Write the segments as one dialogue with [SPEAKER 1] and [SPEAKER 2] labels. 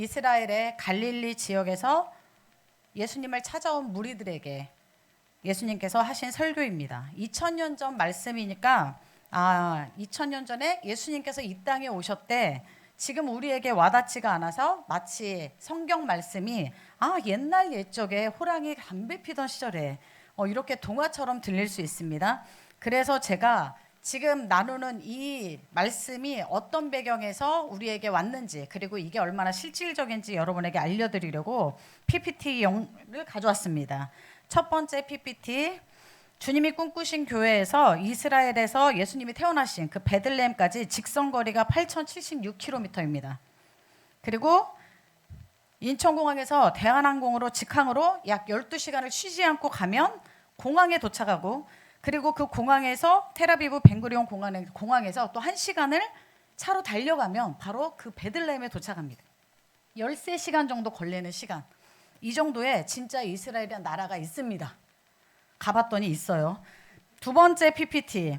[SPEAKER 1] 이스라엘의 갈릴리 지역에서 예수님을 찾아온 무리들에게 예수님께서 하신 설교입니다. 2000년 전 말씀이니까 2000년 전에 예수님께서 이 땅에 오셨대. 지금 우리에게 와닿지가 않아서 마치 성경 말씀이 옛날 옛적에 호랑이 담배 피던 시절에 이렇게 동화처럼 들릴 수 있습니다. 그래서 제가 지금 나누는 이 말씀이 어떤 배경에서 우리에게 왔는지, 그리고 이게 얼마나 실질적인지 여러분에게 알려드리려고 PPT를 가져왔습니다. 첫 번째 PPT, 주님이 꿈꾸신 교회에서 이스라엘에서 예수님이 태어나신 그 베들레헴까지 직선거리가 8,076km입니다. 그리고 인천공항에서 대한항공으로 직항으로 약 12시간을 쉬지 않고 가면 공항에 도착하고, 그리고 그 공항에서 텔아비브 벤구리온 공항에서 또 1시간을 차로 달려가면 바로 그 베들레헴에 도착합니다. 13시간 정도 걸리는 시간. 이 정도의 진짜 이스라엘이라는 나라가 있습니다. 가봤더니 있어요. 두 번째 PPT.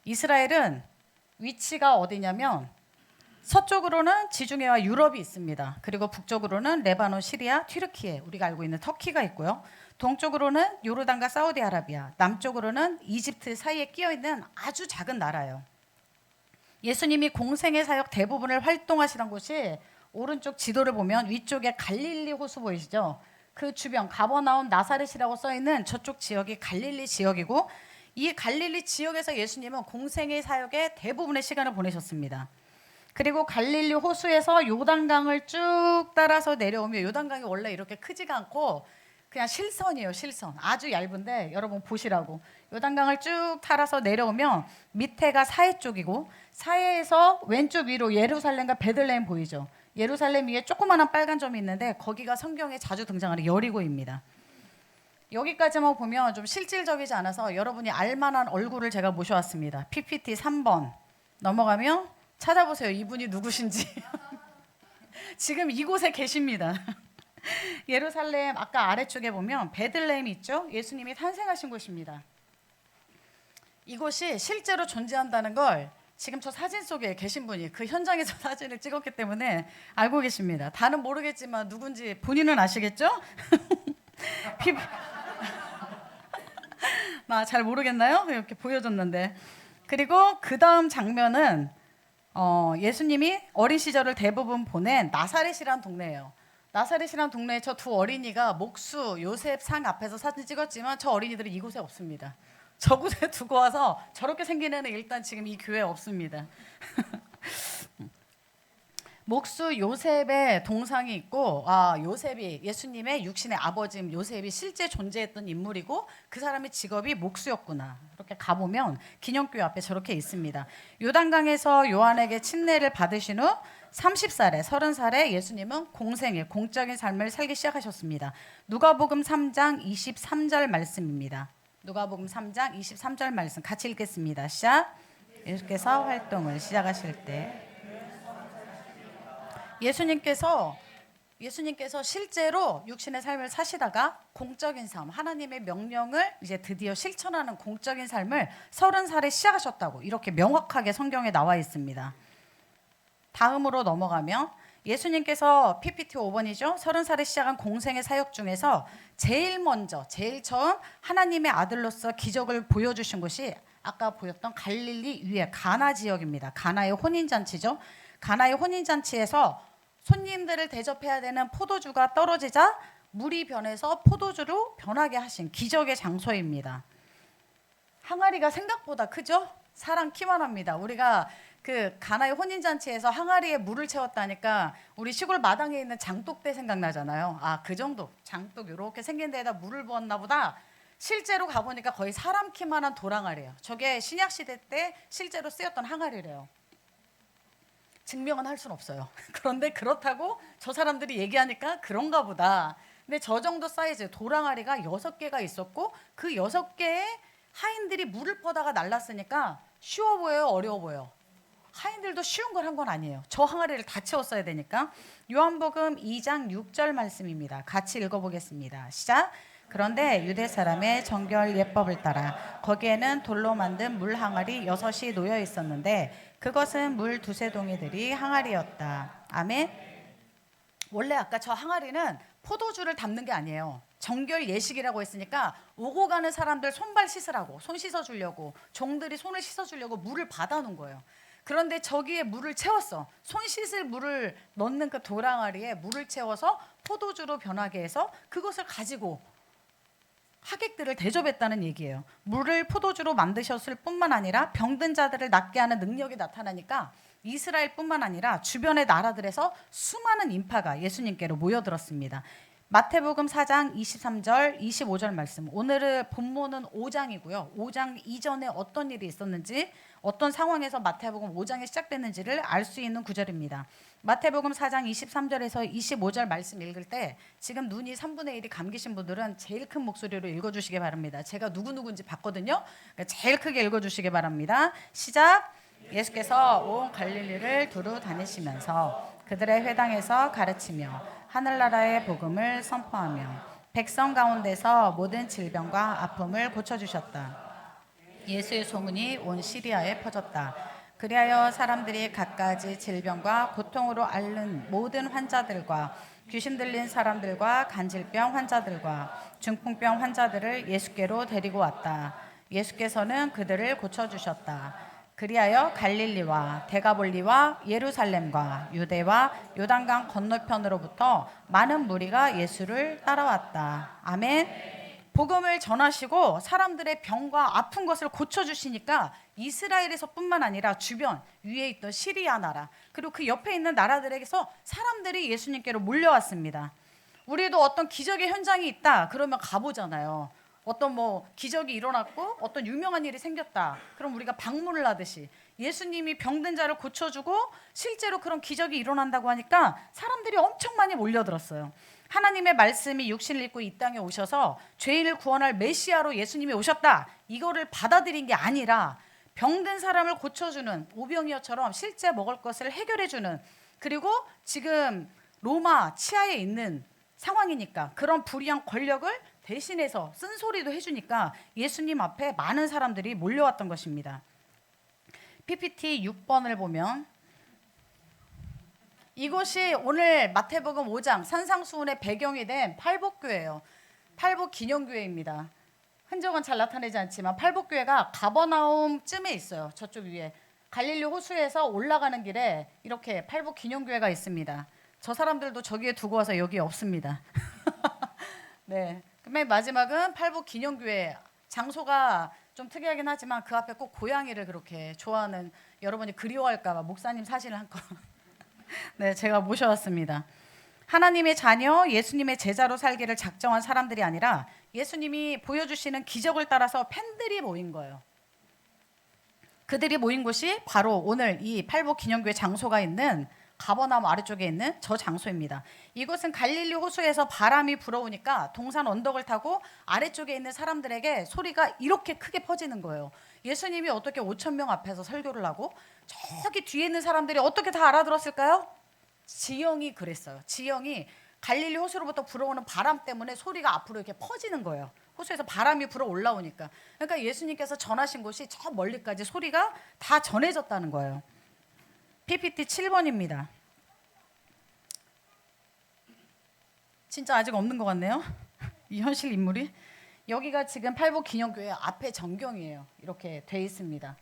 [SPEAKER 1] 이스라엘은 위치가 어디냐면 서쪽으로는 지중해와 유럽이 있습니다. 그리고 북쪽으로는 레바논, 시리아, 튀르키예, 우리가 알고 있는 터키가 있고요. 동쪽으로는 요르단과 사우디아라비아, 남쪽으로는 이집트 사이에 끼어있는 아주 작은 나라예요. 예수님이 공생의 사역 대부분을 활동하시던 곳이 오른쪽 지도를 보면 위쪽에 갈릴리 호수 보이시죠? 그 주변 가버나움, 나사렛이라고 써있는 저쪽 지역이 갈릴리 지역이고, 이 갈릴리 지역에서 예수님은 공생의 사역의 대부분의 시간을 보내셨습니다. 그리고 갈릴리 호수에서 요단강을 쭉 따라서 내려오면, 요단강이 원래 이렇게 크지가 않고 그냥 실선이에요. 실선. 아주 얇은데 여러분 보시라고. 요단강을 쭉 따라서 내려오면 밑에가 사해 쪽이고, 사해에서 왼쪽 위로 예루살렘과 베들레헴 보이죠? 예루살렘 위에 조그마한 빨간 점이 있는데 거기가 성경에 자주 등장하는 여리고입니다. 여기까지만 보면 좀 실질적이지 않아서 여러분이 알만한 얼굴을 제가 모셔왔습니다. PPT 3번 넘어가면 찾아보세요. 이분이 누구신지. 지금 이곳에 계십니다. 예루살렘 아까 아래쪽에 보면 베들레헴이 있죠. 예수님이 탄생하신 곳입니다. 이곳이 실제로 존재한다는 걸 지금 저 사진 속에 계신 분이 그 현장에서 사진을 찍었기 때문에 알고 계십니다. 다는 모르겠지만 누군지 본인은 아시겠죠? 잘 모르겠나요? 이렇게 보여줬는데. 그리고 그 다음 장면은 예수님이 어린 시절을 대부분 보낸 나사렛이라는 동네예요. 나사렛이라는 동네에 저 두 어린이가 목수 요셉 상 앞에서 사진 찍었지만 저 어린이들은 이곳에 없습니다. 저곳에 두고 와서 저렇게 생긴 애는 일단 지금 이 교회에 없습니다. 목수 요셉의 동상이 있고, 요셉이 예수님의 육신의 아버지인 요셉이 실제 존재했던 인물이고 그 사람의 직업이 목수였구나. 이렇게 가보면 기념교회 앞에 저렇게 있습니다. 요단강에서 요한에게 침례를 받으신 후 30살에 30살에 예수님은 공생일 공적인 삶을 살기 시작하셨습니다. 누가복음 3장 23절 말씀입니다. 누가복음 3장 23절 말씀 같이 읽겠습니다. 시작. 예수께서 활동을 시작하실 때 예수님께서 실제로 육신의 삶을 사시다가 공적인 삶, 하나님의 명령을 이제 드디어 실천하는 공적인 삶을 30살에 시작하셨다고 이렇게 명확하게 성경에 나와 있습니다. 다음으로 넘어가면 예수님께서 PPT 5번이죠. 30살에 시작한 공생의 사역 중에서 제일 처음 하나님의 아들로서 기적을 보여주신 곳이 아까 보였던 갈릴리 위에 가나 지역입니다. 가나의 혼인잔치죠. 가나의 혼인잔치에서 손님들을 대접해야 되는 포도주가 떨어지자 물이 변해서 포도주로 변하게 하신 기적의 장소입니다. 항아리가 생각보다 크죠? 사람 키만 합니다. 우리가 그 가나의 혼인잔치에서 항아리에 물을 채웠다니까 우리 시골 마당에 있는 장독대 생각나잖아요. 그 정도 장독 이렇게 생긴 데에다 물을 부었나 보다. 실제로 가보니까 거의 사람 키만한 돌항아리예요. 저게 신약시대 때 실제로 쓰였던 항아리래요. 증명은 할 수는 없어요. 그런데 그렇다고 저 사람들이 얘기하니까 그런가 보다. 근데 저 정도 사이즈 돌항아리가 6개가 있었고 그 6개의 하인들이 물을 퍼다가 날랐으니까 쉬워 보여요? 어려워 보여요? 하인들도 쉬운 걸 한 건 아니에요. 저 항아리를 다 채웠어야 되니까. 요한복음 2장 6절 말씀입니다. 같이 읽어보겠습니다. 시작. 그런데 유대 사람의 정결 예법을 따라 거기에는 돌로 만든 물 항아리 6이 놓여 있었는데 그것은 물 2-3 동이들이 항아리였다. 아멘. 원래 아까 저 항아리는 포도주를 담는 게 아니에요. 정결 예식이라고 했으니까 오고 가는 사람들 손발 씻으라고, 손 씻어주려고, 종들이 손을 씻어주려고 물을 받아놓은 거예요. 그런데 저기에 물을 채웠어. 손 씻을 물을 넣는 그 돌항아리에 물을 채워서 포도주로 변하게 해서 그것을 가지고 하객들을 대접했다는 얘기예요. 물을 포도주로 만드셨을 뿐만 아니라 병든 자들을 낫게 하는 능력이 나타나니까 이스라엘뿐만 아니라 주변의 나라들에서 수많은 인파가 예수님께로 모여들었습니다. 마태복음 4장 23절 25절 말씀. 오늘의 본문은 5장이고요. 5장 이전에 어떤 일이 있었는지, 어떤 상황에서 마태복음 5장이 시작됐는지를 알 수 있는 구절입니다. 마태복음 4장 23절에서 25절 말씀 읽을 때 지금 눈이 3분의 1이 감기신 분들은 제일 큰 목소리로 읽어주시기 바랍니다. 제가 누구누구인지 봤거든요. 그러니까 제일 크게 읽어주시기 바랍니다. 시작. 예수께서 온 갈릴리를 두루 다니시면서 그들의 회당에서 가르치며 하늘나라의 복음을 선포하며 백성 가운데서 모든 질병과 아픔을 고쳐주셨다. 예수의 소문이 온 시리아에 퍼졌다. 그리하여 사람들이 갖가지 질병과 고통으로 앓는 모든 환자들과 귀신 들린 사람들과 간질병 환자들과 중풍병 환자들을 예수께로 데리고 왔다. 예수께서는 그들을 고쳐주셨다. 그리하여 갈릴리와 데가볼리와 예루살렘과 유대와 요단강 건너편으로부터 많은 무리가 예수를 따라왔다. 아멘. 복음을 전하시고 사람들의 병과 아픈 것을 고쳐주시니까 이스라엘에서뿐만 아니라 주변 위에 있던 시리아 나라 그리고 그 옆에 있는 나라들에게서 사람들이 예수님께로 몰려왔습니다. 우리도 어떤 기적의 현장이 있다 그러면 가보잖아요. 어떤 기적이 일어났고 어떤 유명한 일이 생겼다. 그럼 우리가 방문을 하듯이 예수님이 병든 자를 고쳐주고 실제로 그런 기적이 일어난다고 하니까 사람들이 엄청 많이 몰려들었어요. 하나님의 말씀이 육신을 입고 이 땅에 오셔서 죄인을 구원할 메시아로 예수님이 오셨다. 이거를 받아들인 게 아니라 병든 사람을 고쳐주는 오병이어처럼 실제 먹을 것을 해결해주는 그리고 지금 로마 치하에 있는 상황이니까 그런 불의한 권력을 대신해서 쓴소리도 해주니까 예수님 앞에 많은 사람들이 몰려왔던 것입니다. PPT 6번을 보면 이곳이 오늘 마태복음 5장 산상수훈의 배경이 된 팔복교회예요. 팔복기념교회입니다. 흔적은 잘 나타내지 않지만 팔복교회가 가버나움쯤에 있어요. 저쪽 위에 갈릴리 호수에서 올라가는 길에 이렇게 팔복기념교회가 있습니다. 저 사람들도 저기에 두고 와서 여기에 없습니다. 네. 맨 마지막은 팔복기념교회. 장소가 좀 특이하긴 하지만 그 앞에 꼭 고양이를 그렇게 좋아하는 여러분이 그리워할까 봐 목사님 사진을 한 건 네, 제가 모셔왔습니다. 하나님의 자녀, 예수님의 제자로 살기를 작정한 사람들이 아니라 예수님이 보여주시는 기적을 따라서 팬들이 모인 거예요. 그들이 모인 곳이 바로 오늘 이 팔복기념교회 장소가 있는 가버나움 아래쪽에 있는 저 장소입니다. 이곳은 갈릴리 호수에서 바람이 불어오니까 동산 언덕을 타고 아래쪽에 있는 사람들에게 소리가 이렇게 크게 퍼지는 거예요. 예수님이 어떻게 5천 명 앞에서 설교를 하고 저기 뒤에 있는 사람들이 어떻게 다 알아들었을까요? 지형이 그랬어요. 지형이 갈릴리 호수로부터 불어오는 바람 때문에 소리가 앞으로 이렇게 퍼지는 거예요. 호수에서 바람이 불어 올라오니까. 그러니까 예수님께서 전하신 곳이 저 멀리까지 소리가 다 전해졌다는 거예요. PPT 7번입니다. 진짜 아직 없는 것 같네요. 이 현실 인물이. 여기가 지금 팔복기념교회 앞에 전경이에요. 이렇게 돼 있습니다.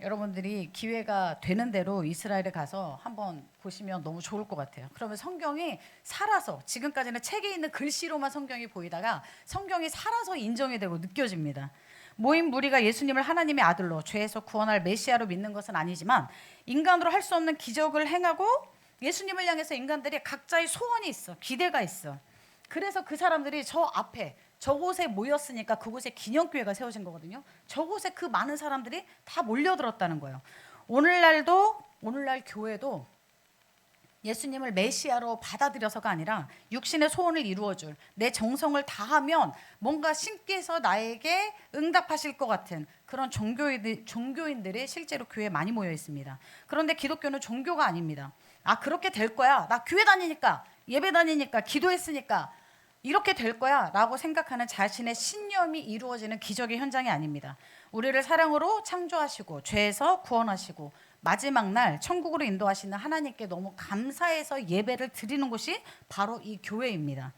[SPEAKER 1] 여러분들이 기회가 되는 대로 이스라엘에 가서 한번 보시면 너무 좋을 것 같아요. 그러면 성경이 살아서 지금까지는 책에 있는 글씨로만 성경이 보이다가 성경이 살아서 인정이 되고 느껴집니다. 모인 무리가 예수님을 하나님의 아들로 죄에서 구원할 메시아로 믿는 것은 아니지만 인간으로 할 수 없는 기적을 행하고 예수님을 향해서 인간들이 각자의 소원이 있어. 기대가 있어. 그래서 그 사람들이 저 앞에 저곳에 모였으니까 그곳에 기념교회가 세워진 거거든요. 저곳에 그 많은 사람들이 다 몰려들었다는 거예요. 오늘날 교회도 예수님을 메시아로 받아들여서가 아니라 육신의 소원을 이루어줄 내 정성을 다하면 뭔가 신께서 나에게 응답하실 것 같은 그런 종교인들이 실제로 교회에 많이 모여 있습니다. 그런데 기독교는 종교가 아닙니다. 아, 그렇게 될 거야. 나 교회 다니니까, 예배 다니니까, 기도했으니까 이렇게 될 거야 라고 생각하는 자신의 신념이 이루어지는 기적의 현장이 아닙니다. 우리를 사랑으로 창조하시고 죄에서 구원하시고 마지막 날 천국으로 인도하시는 하나님께 너무 감사해서 예배를 드리는 곳이 바로 이 교회입니다.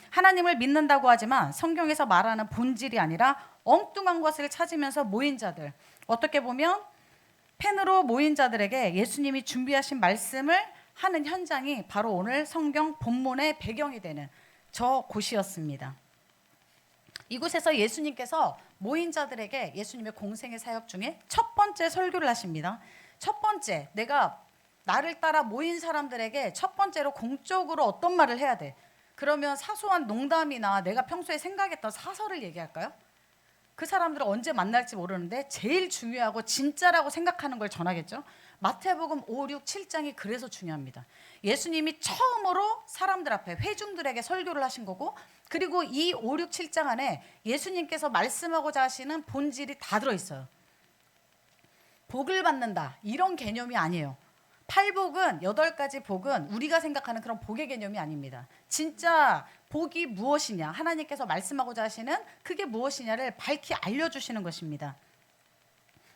[SPEAKER 1] 하나님을 믿는다고 하지만 성경에서 말하는 본질이 아니라 엉뚱한 것을 찾으면서 모인 자들, 어떻게 보면 펜으로 모인 자들에게 예수님이 준비하신 말씀을 하는 현장이 바로 오늘 성경 본문의 배경이 되는 저 곳이었습니다. 이곳에서 예수님께서 모인 자들에게 예수님의 공생의 사역 중에 첫 번째 설교를 하십니다. 첫 번째, 내가 나를 따라 모인 사람들에게 첫 번째로 공적으로 어떤 말을 해야 돼? 그러면 사소한 농담이나 내가 평소에 생각했던 사설을 얘기할까요? 그 사람들을 언제 만날지 모르는데 제일 중요하고 진짜라고 생각하는 걸 전하겠죠. 마태복음 5, 6, 7장이 그래서 중요합니다. 예수님이 처음으로 사람들 앞에 회중들에게 설교를 하신 거고, 그리고 이 5, 6, 7장 안에 예수님께서 말씀하고자 하시는 본질이 다 들어있어요. 복을 받는다 이런 개념이 아니에요. 팔복은 8가지 복은 우리가 생각하는 그런 복의 개념이 아닙니다. 진짜 복이 무엇이냐, 하나님께서 말씀하고자 하시는 그게 무엇이냐를 밝히 알려주시는 것입니다.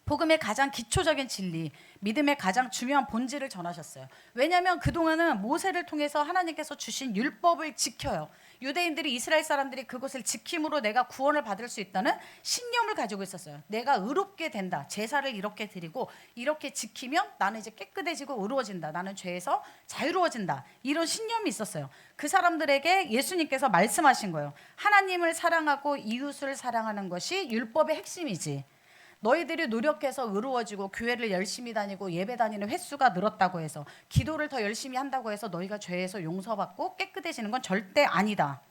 [SPEAKER 1] 복음의 가장 기초적인 진리, 믿음의 가장 중요한 본질을 전하셨어요. 왜냐하면 그동안은 모세를 통해서 하나님께서 주신 율법을 지켜요. 유대인들이, 이스라엘 사람들이 그것을 지킴으로 내가 구원을 받을 수 있다는 신념을 가지고 있었어요. 내가 의롭게 된다, 제사를 이렇게 드리고 이렇게 지키면 나는 이제 깨끗해지고 의로워진다, 나는 죄에서 자유로워진다, 이런 신념이 있었어요. 그 사람들에게 예수님께서 말씀하신 거예요. 하나님을 사랑하고 이웃을 사랑하는 것이 율법의 핵심이지, 너희들이 노력해서 의로워지고 교회를 열심히 다니고 예배 다니는 횟수가 늘었다고 해서, 기도를 더 열심히 한다고 해서 너희가 죄에서 용서받고 깨끗해지는 건 절대 아니다.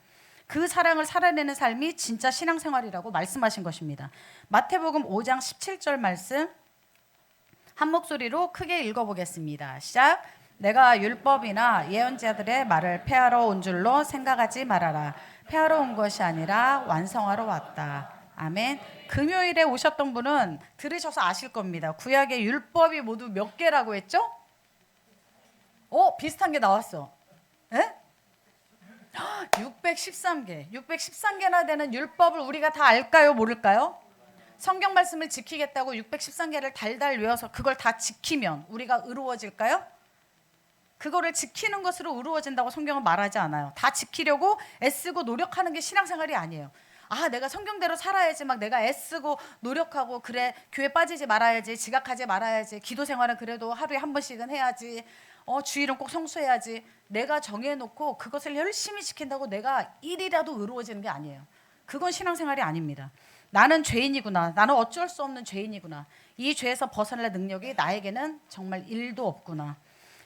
[SPEAKER 1] 그 사랑을 살아내는 삶이 진짜 신앙생활이라고 말씀하신 것입니다. 마태복음 5장 17절 말씀 한 목소리로 크게 읽어보겠습니다. 시작. 내가 율법이나 예언자들의 말을 폐하러 온 줄로 생각하지 말아라. 폐하러 온 것이 아니라 완성하러 왔다. 아멘. 금요일에 오셨던 분은 들으셔서 아실 겁니다. 구약의 율법이 모두 몇 개라고 했죠? 비슷한 게 나왔어. 에? 613개. 613개나 되는 율법을 우리가 다 알까요? 모를까요? 성경 말씀을 지키겠다고 613개를 달달 외워서 그걸 다 지키면 우리가 의로워질까요? 그거를 지키는 것으로 의로워진다고 성경은 말하지 않아요. 다 지키려고 애쓰고 노력하는 게 신앙생활이 아니에요. 내가 성경대로 살아야지, 막 내가 애쓰고 노력하고, 그래 교회 빠지지 말아야지, 지각하지 말아야지, 기도 생활은 그래도 하루에 한 번씩은 해야지, 주일은 꼭 성수해야지, 내가 정해놓고 그것을 열심히 지킨다고 내가 일이라도 의로워지는 게 아니에요. 그건 신앙생활이 아닙니다. 나는 죄인이구나, 나는 어쩔 수 없는 죄인이구나, 이 죄에서 벗어날 능력이 나에게는 정말 1도 없구나,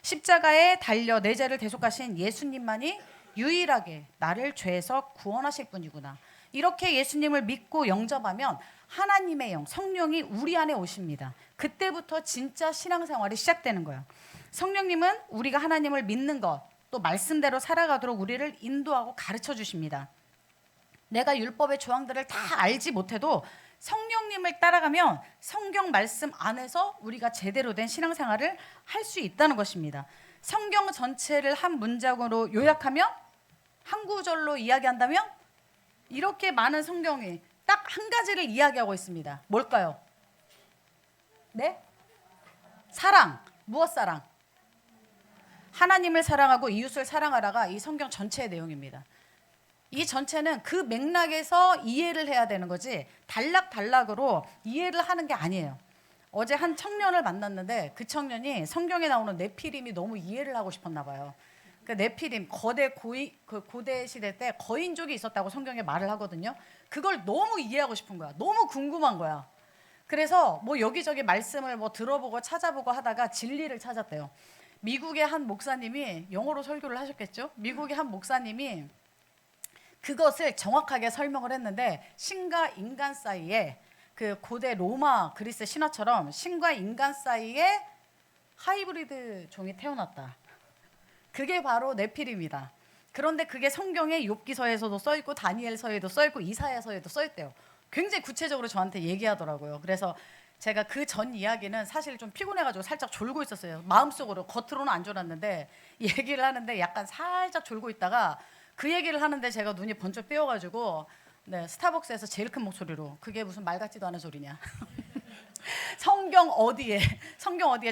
[SPEAKER 1] 십자가에 달려 내 죄를 대속하신 예수님만이 유일하게 나를 죄에서 구원하실 분이구나, 이렇게 예수님을 믿고 영접하면 하나님의 영, 성령이 우리 안에 오십니다. 그때부터 진짜 신앙생활이 시작되는 거예요. 성령님은 우리가 하나님을 믿는 것, 또 말씀대로 살아가도록 우리를 인도하고 가르쳐 주십니다. 내가 율법의 조항들을 다 알지 못해도 성령님을 따라가면 성경 말씀 안에서 우리가 제대로 된 신앙생활을 할 수 있다는 것입니다. 성경 전체를 한 문장으로 요약하면, 한 구절로 이야기한다면, 이렇게 많은 성경이 딱 한 가지를 이야기하고 있습니다. 뭘까요? 네? 사랑. 무엇 사랑? 하나님을 사랑하고 이웃을 사랑하라가 이 성경 전체의 내용입니다. 이 전체는 그 맥락에서 이해를 해야 되는 거지 단락단락으로 이해를 하는 게 아니에요. 어제 한 청년을 만났는데 그 청년이 성경에 나오는 네피림이 너무 이해를 하고 싶었나 봐요. 그 네피림, 고대 시대 때 거인족이 있었다고 성경에 말을 하거든요. 그걸 너무 이해하고 싶은 거야. 너무 궁금한 거야. 그래서 뭐 여기저기 말씀을 뭐 들어보고 찾아보고 하다가 진리를 찾았대요. 미국의 한 목사님이, 영어로 설교를 하셨겠죠? 미국의 한 목사님이 그것을 정확하게 설명을 했는데, 신과 인간 사이에, 그 고대 로마 그리스 신화처럼 신과 인간 사이에 하이브리드 종이 태어났다. 그게 바로 네피림이다. 그런데 그게 성경의 욥기서에서도 써있고 다니엘서에도 써있고 이사야서에도 써있대요. 굉장히 구체적으로 저한테 얘기하더라고요. 그래서 제가 그 전 이야기는 사실 좀 피곤해가지고 살짝 졸고 있었어요. 마음속으로, 겉으로는 안 졸았는데 얘기를 하는데 약간 살짝 졸고 있다가 그 얘기를 하는데 제가 눈이 번쩍 뜨여가지고, 네, 스타벅스에서 제일 큰 목소리로, 그게 무슨 말 같지도 않은 소리냐 성경 어디에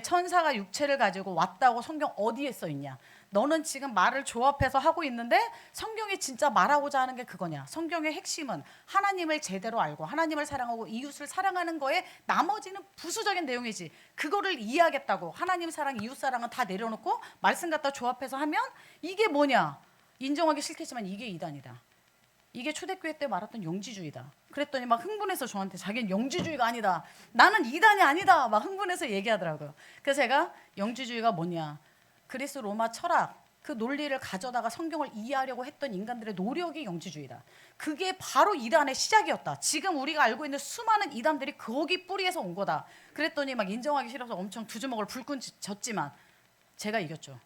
[SPEAKER 1] 천사가 육체를 가지고 왔다고 성경 어디에 써 있냐? 너는 지금 말을 조합해서 하고 있는데 성경이 진짜 말하고자 하는 게 그거냐? 성경의 핵심은 하나님을 제대로 알고 하나님을 사랑하고 이웃을 사랑하는 거에 나머지는 부수적인 내용이지. 그거를 이해하겠다고 하나님 사랑, 이웃 사랑은 다 내려놓고 말씀 갖다 조합해서 하면 이게 뭐냐? 인정하기 싫겠지만 이게 이단이다. 이게 초대교회 때 말했던 영지주의다. 그랬더니 막 흥분해서 저한테 자기는 영지주의가 아니다. 나는 이단이 아니다. 막 흥분해서 얘기하더라고요. 그래서 제가 영지주의가 뭐냐? 그리스 로마 철학 그 논리를 가져다가 성경을 이해하려고 했던 인간들의 노력이 영지주의다. 그게 바로 이단의 시작이었다. 지금 우리가 알고 있는 수많은 이단들이 거기 뿌리에서 온 거다. 그랬더니 막 인정하기 싫어서 엄청 두 주먹을 불끈 졌지만 제가 이겼죠.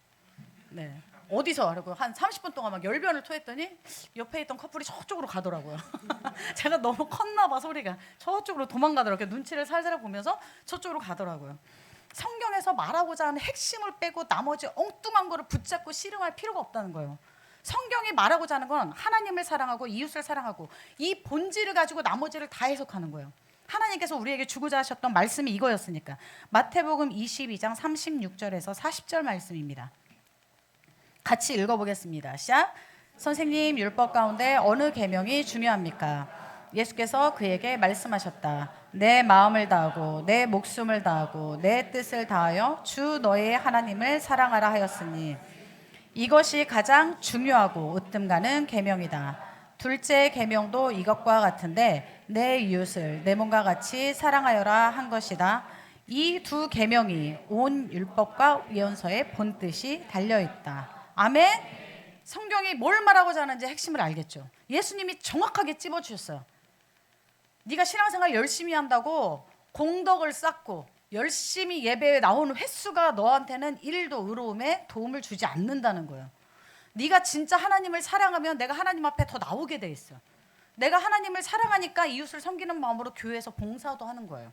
[SPEAKER 1] 네. 어디서? 그리고 한 30분 동안 막 열변을 토했더니 옆에 있던 커플이 저쪽으로 가더라고요. 제가 너무 컸나 봐 소리가. 저쪽으로 도망가더라고요. 눈치를 살살 보면서 저쪽으로 가더라고요. 성경에서 말하고자 하는 핵심을 빼고 나머지 엉뚱한 거를 붙잡고 씨름할 필요가 없다는 거예요. 성경이 말하고자 하는 건 하나님을 사랑하고 이웃을 사랑하고 이 본질을 가지고 나머지를 다 해석하는 거예요. 하나님께서 우리에게 주고자 하셨던 말씀이 이거였으니까. 마태복음 22장 36절에서 40절 말씀입니다. 같이 읽어보겠습니다. 시작. 선생님, 율법 가운데 어느 계명이 중요합니까? 예수께서 그에게 말씀하셨다. 내 마음을 다하고 내 목숨을 다하고 내 뜻을 다하여 주 너의 하나님을 사랑하라 하였으니 이것이 가장 중요하고 으뜸 가는 계명이다. 둘째 계명도 이것과 같은데 내 이웃을 내 몸과 같이 사랑하여라 한 것이다. 이 두 계명이 온 율법과 예언서의 본뜻이 달려있다. 아멘. 성경이 뭘 말하고자 하는지 핵심을 알겠죠. 예수님이 정확하게 찝어주셨어요. 네가 신앙생활 열심히 한다고 공덕을 쌓고 열심히 예배에 나오는 횟수가 너한테는 1도 의로움에 도움을 주지 않는다는 거예요. 네가 진짜 하나님을 사랑하면 내가 하나님 앞에 더 나오게 돼 있어. 내가 하나님을 사랑하니까 이웃을 섬기는 마음으로 교회에서 봉사도 하는 거예요.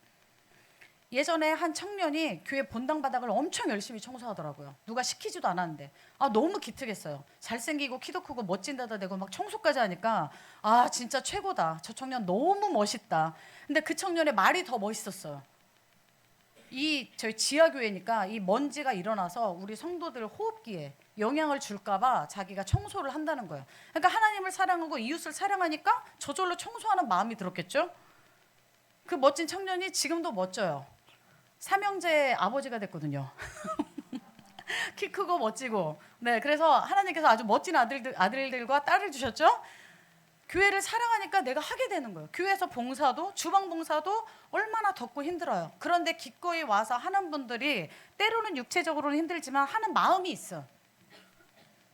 [SPEAKER 1] 예전에 한 청년이 교회 본당 바닥을 엄청 열심히 청소하더라고요. 누가 시키지도 않았는데 너무 기특했어요. 잘생기고 키도 크고 멋진 데다 대고 막 청소까지 하니까 진짜 최고다. 저 청년 너무 멋있다. 근데 그 청년의 말이 더 멋있었어요. 저희 지하교회니까 이 먼지가 일어나서 우리 성도들 호흡기에 영향을 줄까봐 자기가 청소를 한다는 거예요. 그러니까 하나님을 사랑하고 이웃을 사랑하니까 저절로 청소하는 마음이 들었겠죠. 그 멋진 청년이 지금도 멋져요. 삼형제 아버지가 됐거든요. 키 크고 멋지고. 네, 그래서 하나님께서 아주 멋진 아들들과 딸을 주셨죠. 교회를 사랑하니까 내가 하게 되는 거예요. 교회에서 봉사도 주방 봉사도 얼마나 덥고 힘들어요. 그런데 기꺼이 와서 하는 분들이 때로는 육체적으로는 힘들지만 하는 마음이 있어.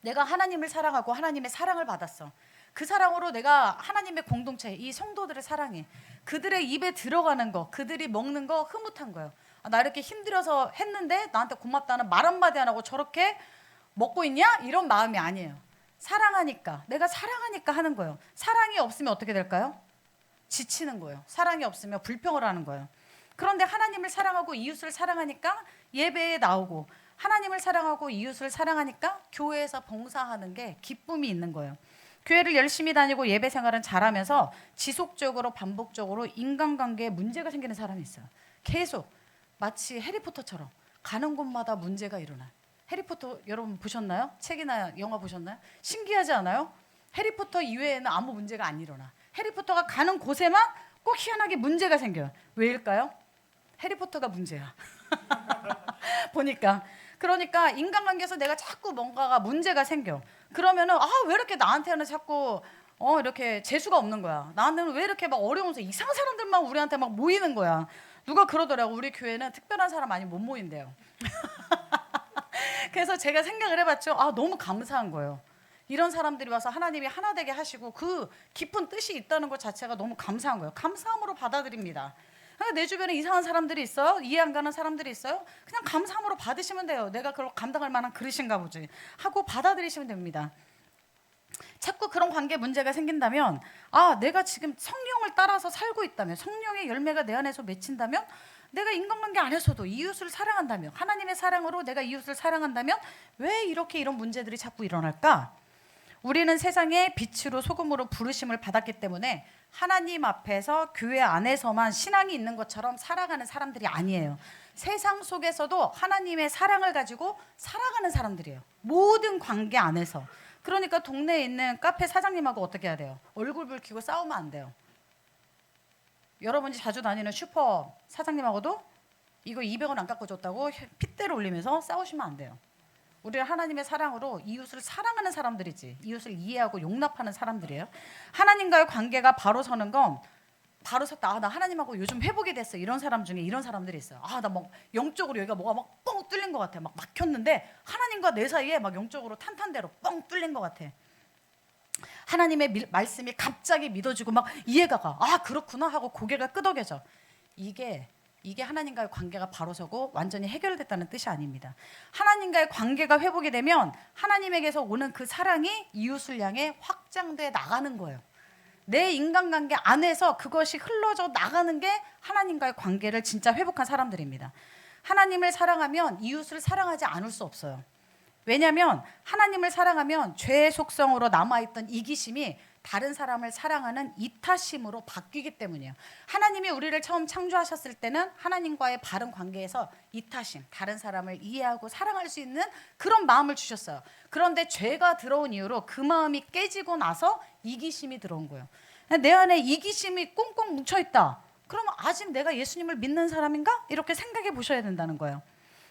[SPEAKER 1] 내가 하나님을 사랑하고 하나님의 사랑을 받았어. 그 사랑으로 내가 하나님의 공동체, 이 성도들을 사랑해. 그들의 입에 들어가는 거, 그들이 먹는 거 흐뭇한 거예요. 나 이렇게 힘들어서 했는데 나한테 고맙다는 말 한마디 안 하고 저렇게 먹고 있냐? 이런 마음이 아니에요. 사랑하니까, 내가 사랑하니까 하는 거예요. 사랑이 없으면 어떻게 될까요? 지치는 거예요. 사랑이 없으면 불평을 하는 거예요. 그런데 하나님을 사랑하고 이웃을 사랑하니까 예배에 나오고, 하나님을 사랑하고 이웃을 사랑하니까 교회에서 봉사하는 게 기쁨이 있는 거예요. 교회를 열심히 다니고 예배 생활은 잘하면서 지속적으로 반복적으로 인간관계에 문제가 생기는 사람이 있어요. 계속 마치 해리포터처럼 가는 곳마다 문제가 일어나요. 해리포터 여러분 보셨나요? 책이나 영화 보셨나요? 신기하지 않아요? 해리포터 이외에는 아무 문제가 안 일어나. 해리포터가 가는 곳에만 꼭 희한하게 문제가 생겨요. 왜일까요? 해리포터가 문제야. 보니까. 그러니까 인간관계에서 내가 자꾸 뭔가가 문제가 생겨. 그러면은 왜 이렇게 나한테는 자꾸 이렇게 재수가 없는 거야. 나는 왜 이렇게 막 어려우면서 이상한 사람들만 우리한테 막 모이는 거야. 누가 그러더라고. 우리 교회는 특별한 사람 많이 못 모인대요. 그래서 제가 생각을 해봤죠. 너무 감사한 거예요. 이런 사람들이 와서 하나님이 하나 되게 하시고 그 깊은 뜻이 있다는 것 자체가 너무 감사한 거예요. 감사함으로 받아들입니다. 내 주변에 이상한 사람들이 있어요? 이해 안 가는 사람들이 있어요? 그냥 감사함으로 받으시면 돼요. 내가 그걸 감당할 만한 그릇인가 보지 하고 받아들이시면 됩니다. 자꾸 그런 관계 문제가 생긴다면 내가 지금 성령을 따라서 살고 있다면, 성령의 열매가 내 안에서 맺힌다면, 내가 인간관계 안에서도 이웃을 사랑한다면, 하나님의 사랑으로 내가 이웃을 사랑한다면 왜 이런 문제들이 자꾸 일어날까? 우리는 세상의 빛으로 소금으로 부르심을 받았기 때문에 하나님 앞에서 교회 안에서만 신앙이 있는 것처럼 살아가는 사람들이 아니에요. 세상 속에서도 하나님의 사랑을 가지고 살아가는 사람들이에요. 모든 관계 안에서. 그러니까 동네에 있는 카페 사장님하고 어떻게 해야 돼요? 얼굴 붉히고 싸우면 안 돼요. 여러분이 자주 다니는 슈퍼 사장님하고도 이거 200원 안 깎아줬다고 핏대를 올리면서 싸우시면 안 돼요. 우리는 하나님의 사랑으로 이웃을 사랑하는 사람들이지, 이웃을 이해하고 용납하는 사람들이에요. 하나님과의 관계가 바로 서는 건 바로 섰다. 나 하나님하고 요즘 회복이 됐어. 이런 사람 중에 이런 사람들이 있어요. 나 막 영적으로 여기가 뭐가 막 뻥 뚫린 것 같아. 막 막혔는데 하나님과 내 사이에 막 영적으로 탄탄대로 뻥 뚫린 것 같아. 하나님의 말씀이 갑자기 믿어지고 막 이해가 가. 그렇구나 하고 고개가 끄덕여져. 이게 하나님과의 관계가 바로 서고 완전히 해결됐다는 뜻이 아닙니다. 하나님과의 관계가 회복이 되면 하나님에게서 오는 그 사랑이 이웃을 향해 확장돼 나가는 거예요. 내 인간관계 안에서 그것이 흘러져 나가는 게 하나님과의 관계를 진짜 회복한 사람들입니다. 하나님을 사랑하면 이웃을 사랑하지 않을 수 없어요. 왜냐하면 하나님을 사랑하면 죄의 속성으로 남아있던 이기심이 다른 사람을 사랑하는 이타심으로 바뀌기 때문이에요. 하나님이 우리를 처음 창조하셨을 때는 하나님과의 바른 관계에서 이타심, 다른 사람을 이해하고 사랑할 수 있는 그런 마음을 주셨어요. 그런데 죄가 들어온 이후로 그 마음이 깨지고 나서 이기심이 들어온 거예요. 내 안에 이기심이 꽁꽁 뭉쳐있다. 그러면 아직 내가 예수님을 믿는 사람인가? 이렇게 생각해 보셔야 된다는 거예요.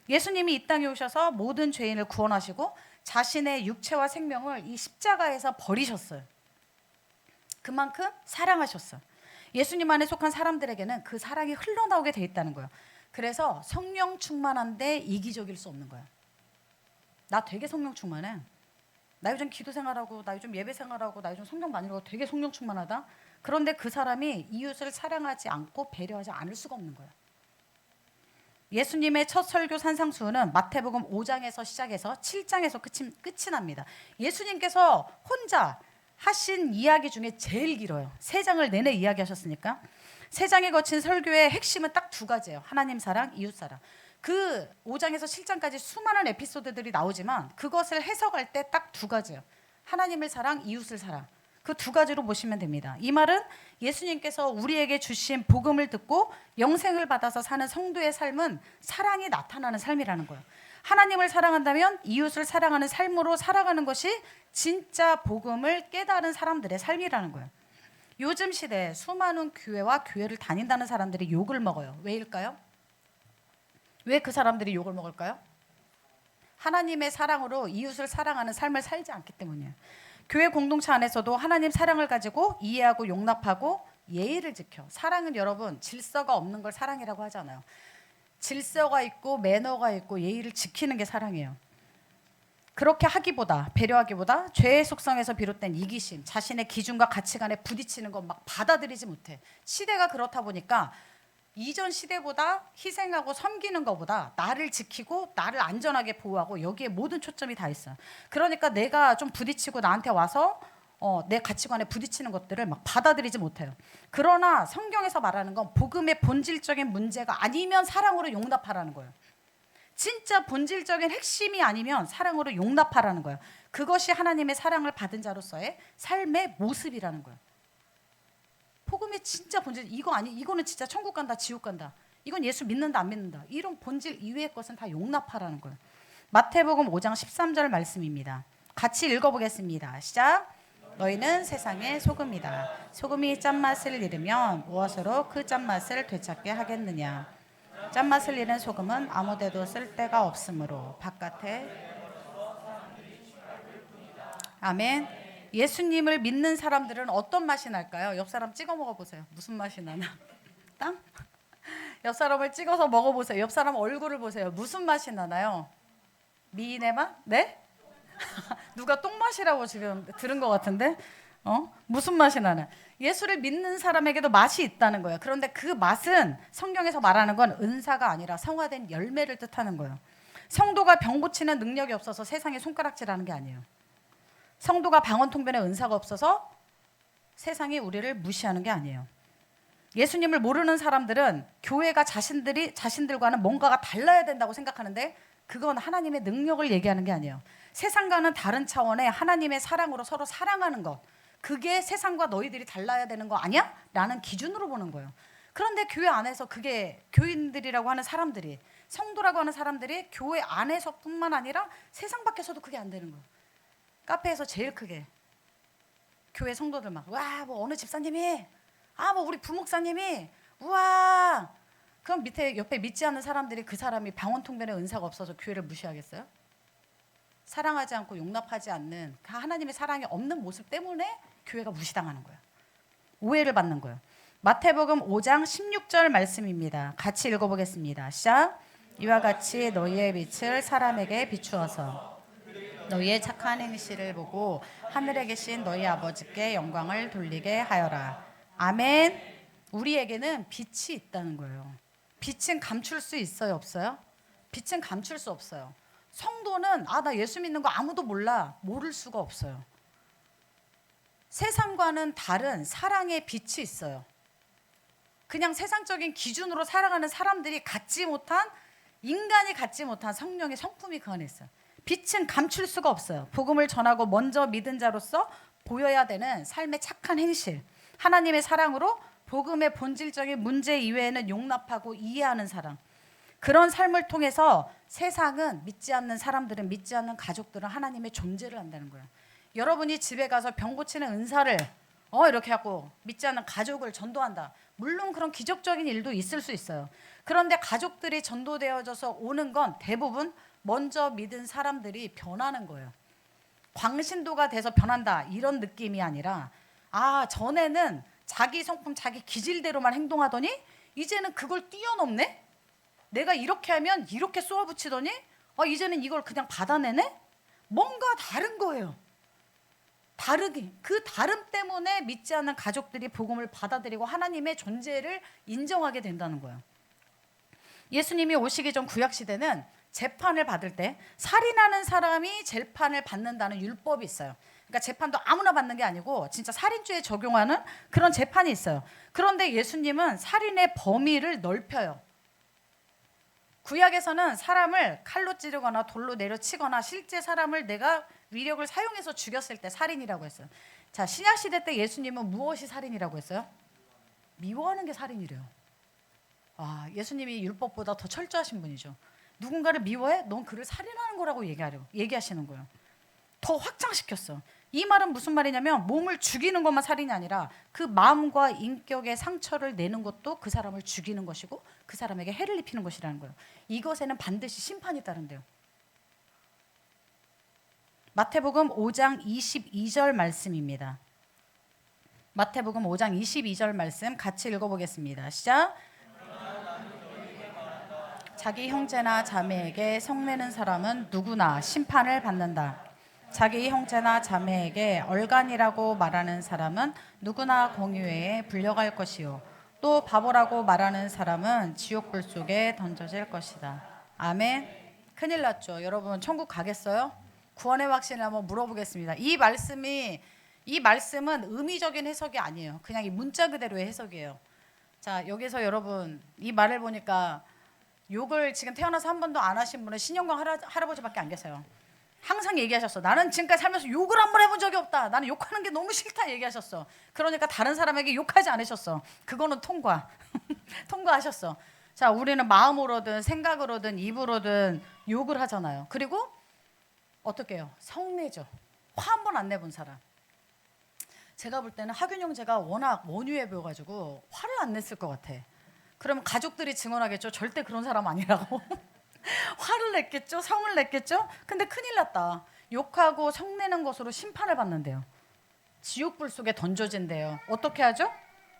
[SPEAKER 1] 예수님이 이 땅에 오셔서 모든 죄인을 구원하시고 자신의 육체와 생명을 이 십자가에서 버리셨어요. 그만큼 사랑하셨어. 예수님 안에 속한 사람들에게는 그 사랑이 흘러나오게 돼 있다는 거예요. 그래서 성령 충만한데 이기적일 수 없는 거예요. 나 되게 성령 충만해. 나 요즘 기도 생활하고, 나 요즘 예배 생활하고, 나 요즘 성경 많이 읽고 되게 성령 충만하다. 그런데 그 사람이 이웃을 사랑하지 않고 배려하지 않을 수가 없는 거예요. 예수님의 첫 설교 산상수훈은 마태복음 5장에서 시작해서 7장에서 끝이 납니다. 예수님께서 혼자 하신 이야기 중에 제일 길어요. 3장을 내내 이야기하셨으니까. 3장에 거친 설교의 핵심은 딱 2가지예요. 하나님 사랑, 이웃 사랑. 그 5장에서 7장까지 수많은 에피소드들이 나오지만 그것을 해석할 때 딱 2가지예요. 하나님을 사랑, 이웃을 사랑. 그 2가지로 보시면 됩니다. 이 말은 예수님께서 우리에게 주신 복음을 듣고 영생을 받아서 사는 성도의 삶은 사랑이 나타나는 삶이라는 거예요. 하나님을 사랑한다면 이웃을 사랑하는 삶으로 살아가는 것이 진짜 복음을 깨달은 사람들의 삶이라는 거예요. 요즘 시대에 수많은 교회와 교회를 다닌다는 사람들이 욕을 먹어요. 왜일까요? 왜 그 사람들이 욕을 먹을까요? 하나님의 사랑으로 이웃을 사랑하는 삶을 살지 않기 때문이에요. 교회 공동체 안에서도 하나님 사랑을 가지고 이해하고 용납하고 예의를 지켜. 사랑은 여러분 질서가 없는 걸 사랑이라고 하잖아요. 질서가 있고 매너가 있고 예의를 지키는 게 사랑이에요. 그렇게 하기보다, 배려하기보다 죄의 속성에서 비롯된 이기심, 자신의 기준과 가치관에 부딪히는 건 막 받아들이지 못해. 시대가 그렇다 보니까 이전 시대보다 희생하고 섬기는 것보다 나를 지키고 나를 안전하게 보호하고 여기에 모든 초점이 다 있어요. 그러니까 내가 좀 부딪히고 나한테 와서 내 가치관에 부딪히는 것들을 막 받아들이지 못해요. 그러나 성경에서 말하는 건 복음의 본질적인 문제가 아니면 사랑으로 용납하라는 거예요. 진짜 본질적인 핵심이 아니면 사랑으로 용납하라는 거예요. 그것이 하나님의 사랑을 받은 자로서의 삶의 모습이라는 거예요. 복음의 진짜 본질, 이거는 진짜 천국 간다, 지옥 간다. 이건 예수 믿는다, 안 믿는다. 이런 본질 이외의 것은 다 용납하라는 거예요. 마태복음 5장 13절 말씀입니다. 같이 읽어보겠습니다. 시작. 너희는 세상의 소금이다. 소금이 짠맛을 잃으면 무엇으로 그 짠맛을 되찾게 하겠느냐. 짠맛을 잃은 소금은 아무데도 쓸데가 없으므로 바깥에. 아멘. 예수님을 믿는 사람들은 어떤 맛이 날까요? 옆 사람 찍어 먹어보세요. 무슨 맛이 나나? 땅? 옆 사람을 찍어서 먹어보세요. 옆 사람 얼굴을 보세요. 무슨 맛이 나나요? 미인의 맛? 네? 누가 똥맛이라고 지금 들은 것 같은데? 무슨 맛이 나나? 예수를 믿는 사람에게도 맛이 있다는 거예요. 그런데 그 맛은 성경에서 말하는 건 은사가 아니라 성화된 열매를 뜻하는 거예요. 성도가 병 고치는 능력이 없어서 세상에 손가락질하는 게 아니에요. 성도가 방언통변의 은사가 없어서 세상이 우리를 무시하는 게 아니에요. 예수님을 모르는 사람들은 교회가 자신들과는 뭔가가 달라야 된다고 생각하는데 그건 하나님의 능력을 얘기하는 게 아니에요. 세상과는 다른 차원의 하나님의 사랑으로 서로 사랑하는 것, 그게 세상과 너희들이 달라야 되는 거 아니야? 라는 기준으로 보는 거예요. 그런데 교회 안에서 그게 교인들이라고 하는 사람들이, 성도라고 하는 사람들이 교회 안에서뿐만 아니라 세상 밖에서도 그게 안 되는 거예요. 카페에서 제일 크게 교회 성도들 막 와 뭐 어느 집사님이 뭐 우리 부목사님이 우와, 그럼 밑에 옆에 믿지 않는 사람들이 그 사람이 방언통변의 은사가 없어서 교회를 무시하겠어요? 사랑하지 않고 용납하지 않는 하나님의 사랑이 없는 모습 때문에 교회가 무시당하는 거예요. 오해를 받는 거예요. 마태복음 5장 16절 말씀입니다. 같이 읽어보겠습니다. 시작. 이와 같이 너희의 빛을 사람에게 비추어서 너희의 착한 행실을 보고 하늘에 계신 너희 아버지께 영광을 돌리게 하여라. 아멘. 우리에게는 빛이 있다는 거예요. 빛은 감출 수 있어요, 없어요? 빛은 감출 수 없어요. 성도는 나 예수 믿는 거 아무도 몰라, 모를 수가 없어요. 세상과는 다른 사랑의 빛이 있어요. 그냥 세상적인 기준으로 살아가는 사람들이 갖지 못한, 인간이 갖지 못한 성령의 성품이 그 안에 있어요. 빛은 감출 수가 없어요. 복음을 전하고 먼저 믿은 자로서 보여야 되는 삶의 착한 행실, 하나님의 사랑으로 복음의 본질적인 문제 이외에는 용납하고 이해하는 사랑, 그런 삶을 통해서 세상은 믿지 않는 사람들은, 믿지 않는 가족들은 하나님의 존재를 안다는 거예요. 여러분이 집에 가서 병 고치는 은사를 이렇게 하고 믿지 않는 가족을 전도한다. 물론 그런 기적적인 일도 있을 수 있어요. 그런데 가족들이 전도되어져서 오는 건 대부분 먼저 믿은 사람들이 변하는 거예요. 광신도가 돼서 변한다 이런 느낌이 아니라, 전에는 자기 성품, 자기 기질대로만 행동하더니 이제는 그걸 뛰어넘네? 내가 이렇게 하면 이렇게 쏘아붙이더니 이제는 이걸 그냥 받아내네? 뭔가 다른 거예요. 다르기. 그 다름 때문에 믿지 않는 가족들이 복음을 받아들이고 하나님의 존재를 인정하게 된다는 거예요. 예수님이 오시기 전 구약시대는 재판을 받을 때 살인하는 사람이 재판을 받는다는 율법이 있어요. 그러니까 재판도 아무나 받는 게 아니고 진짜 살인죄에 적용하는 그런 재판이 있어요. 그런데 예수님은 살인의 범위를 넓혀요. 구약에서는 사람을 칼로 찌르거나 돌로 내려치거나 실제 사람을 내가 위력을 사용해서 죽였을 때 살인이라고 했어요. 자, 신약시대 때 예수님은 무엇이 살인이라고 했어요? 미워하는 게 살인이래요. 예수님이 율법보다 더 철저하신 분이죠. 누군가를 미워해? 넌 그를 살인하는 거라고 얘기하시는 거예요. 더 확장시켰어. 이 말은 무슨 말이냐면 몸을 죽이는 것만 살인이 아니라 그 마음과 인격의 상처를 내는 것도 그 사람을 죽이는 것이고 그 사람에게 해를 입히는 것이라는 거예요. 이것에는 반드시 심판이 따른대요. 마태복음 5장 22절 말씀입니다. 마태복음 5장 22절 말씀 같이 읽어보겠습니다. 시작. 자기 형제나 자매에게 성내는 사람은 누구나 심판을 받는다. 자기 형제나 자매에게 얼간이라고 말하는 사람은 누구나 공유회에 불려갈 것이요 또 바보라고 말하는 사람은 지옥불 속에 던져질 것이다. 아멘. 큰일 났죠. 여러분 천국 가겠어요? 구원의 확신을 한번 물어보겠습니다. 이 말씀은 의미적인 해석이 아니에요. 그냥 이 문자 그대로의 해석이에요. 자, 여기서 여러분 이 말을 보니까 욕을 지금 태어나서 한 번도 안 하신 분은 신영광 할아버지밖에 안 계세요. 항상 얘기하셨어. 나는 지금까지 살면서 욕을 한 번 해본 적이 없다. 나는 욕하는 게 너무 싫다 얘기하셨어. 그러니까 다른 사람에게 욕하지 않으셨어. 그거는 통과하셨어. 자, 우리는 마음으로든 생각으로든 입으로든 욕을 하잖아요. 그리고 어떻게 해요? 성내죠. 화 한 번 안 내본 사람. 제가 볼 때는 하균 형제가 워낙 원유해 보여가지고 화를 안 냈을 것 같아. 그러면 가족들이 증언하겠죠. 절대 그런 사람 아니라고. 화를 냈겠죠. 성을 냈겠죠. 근데 큰일 났다. 욕하고 성내는 것으로 심판을 받는데요. 지옥불 속에 던져진대요. 어떻게 하죠?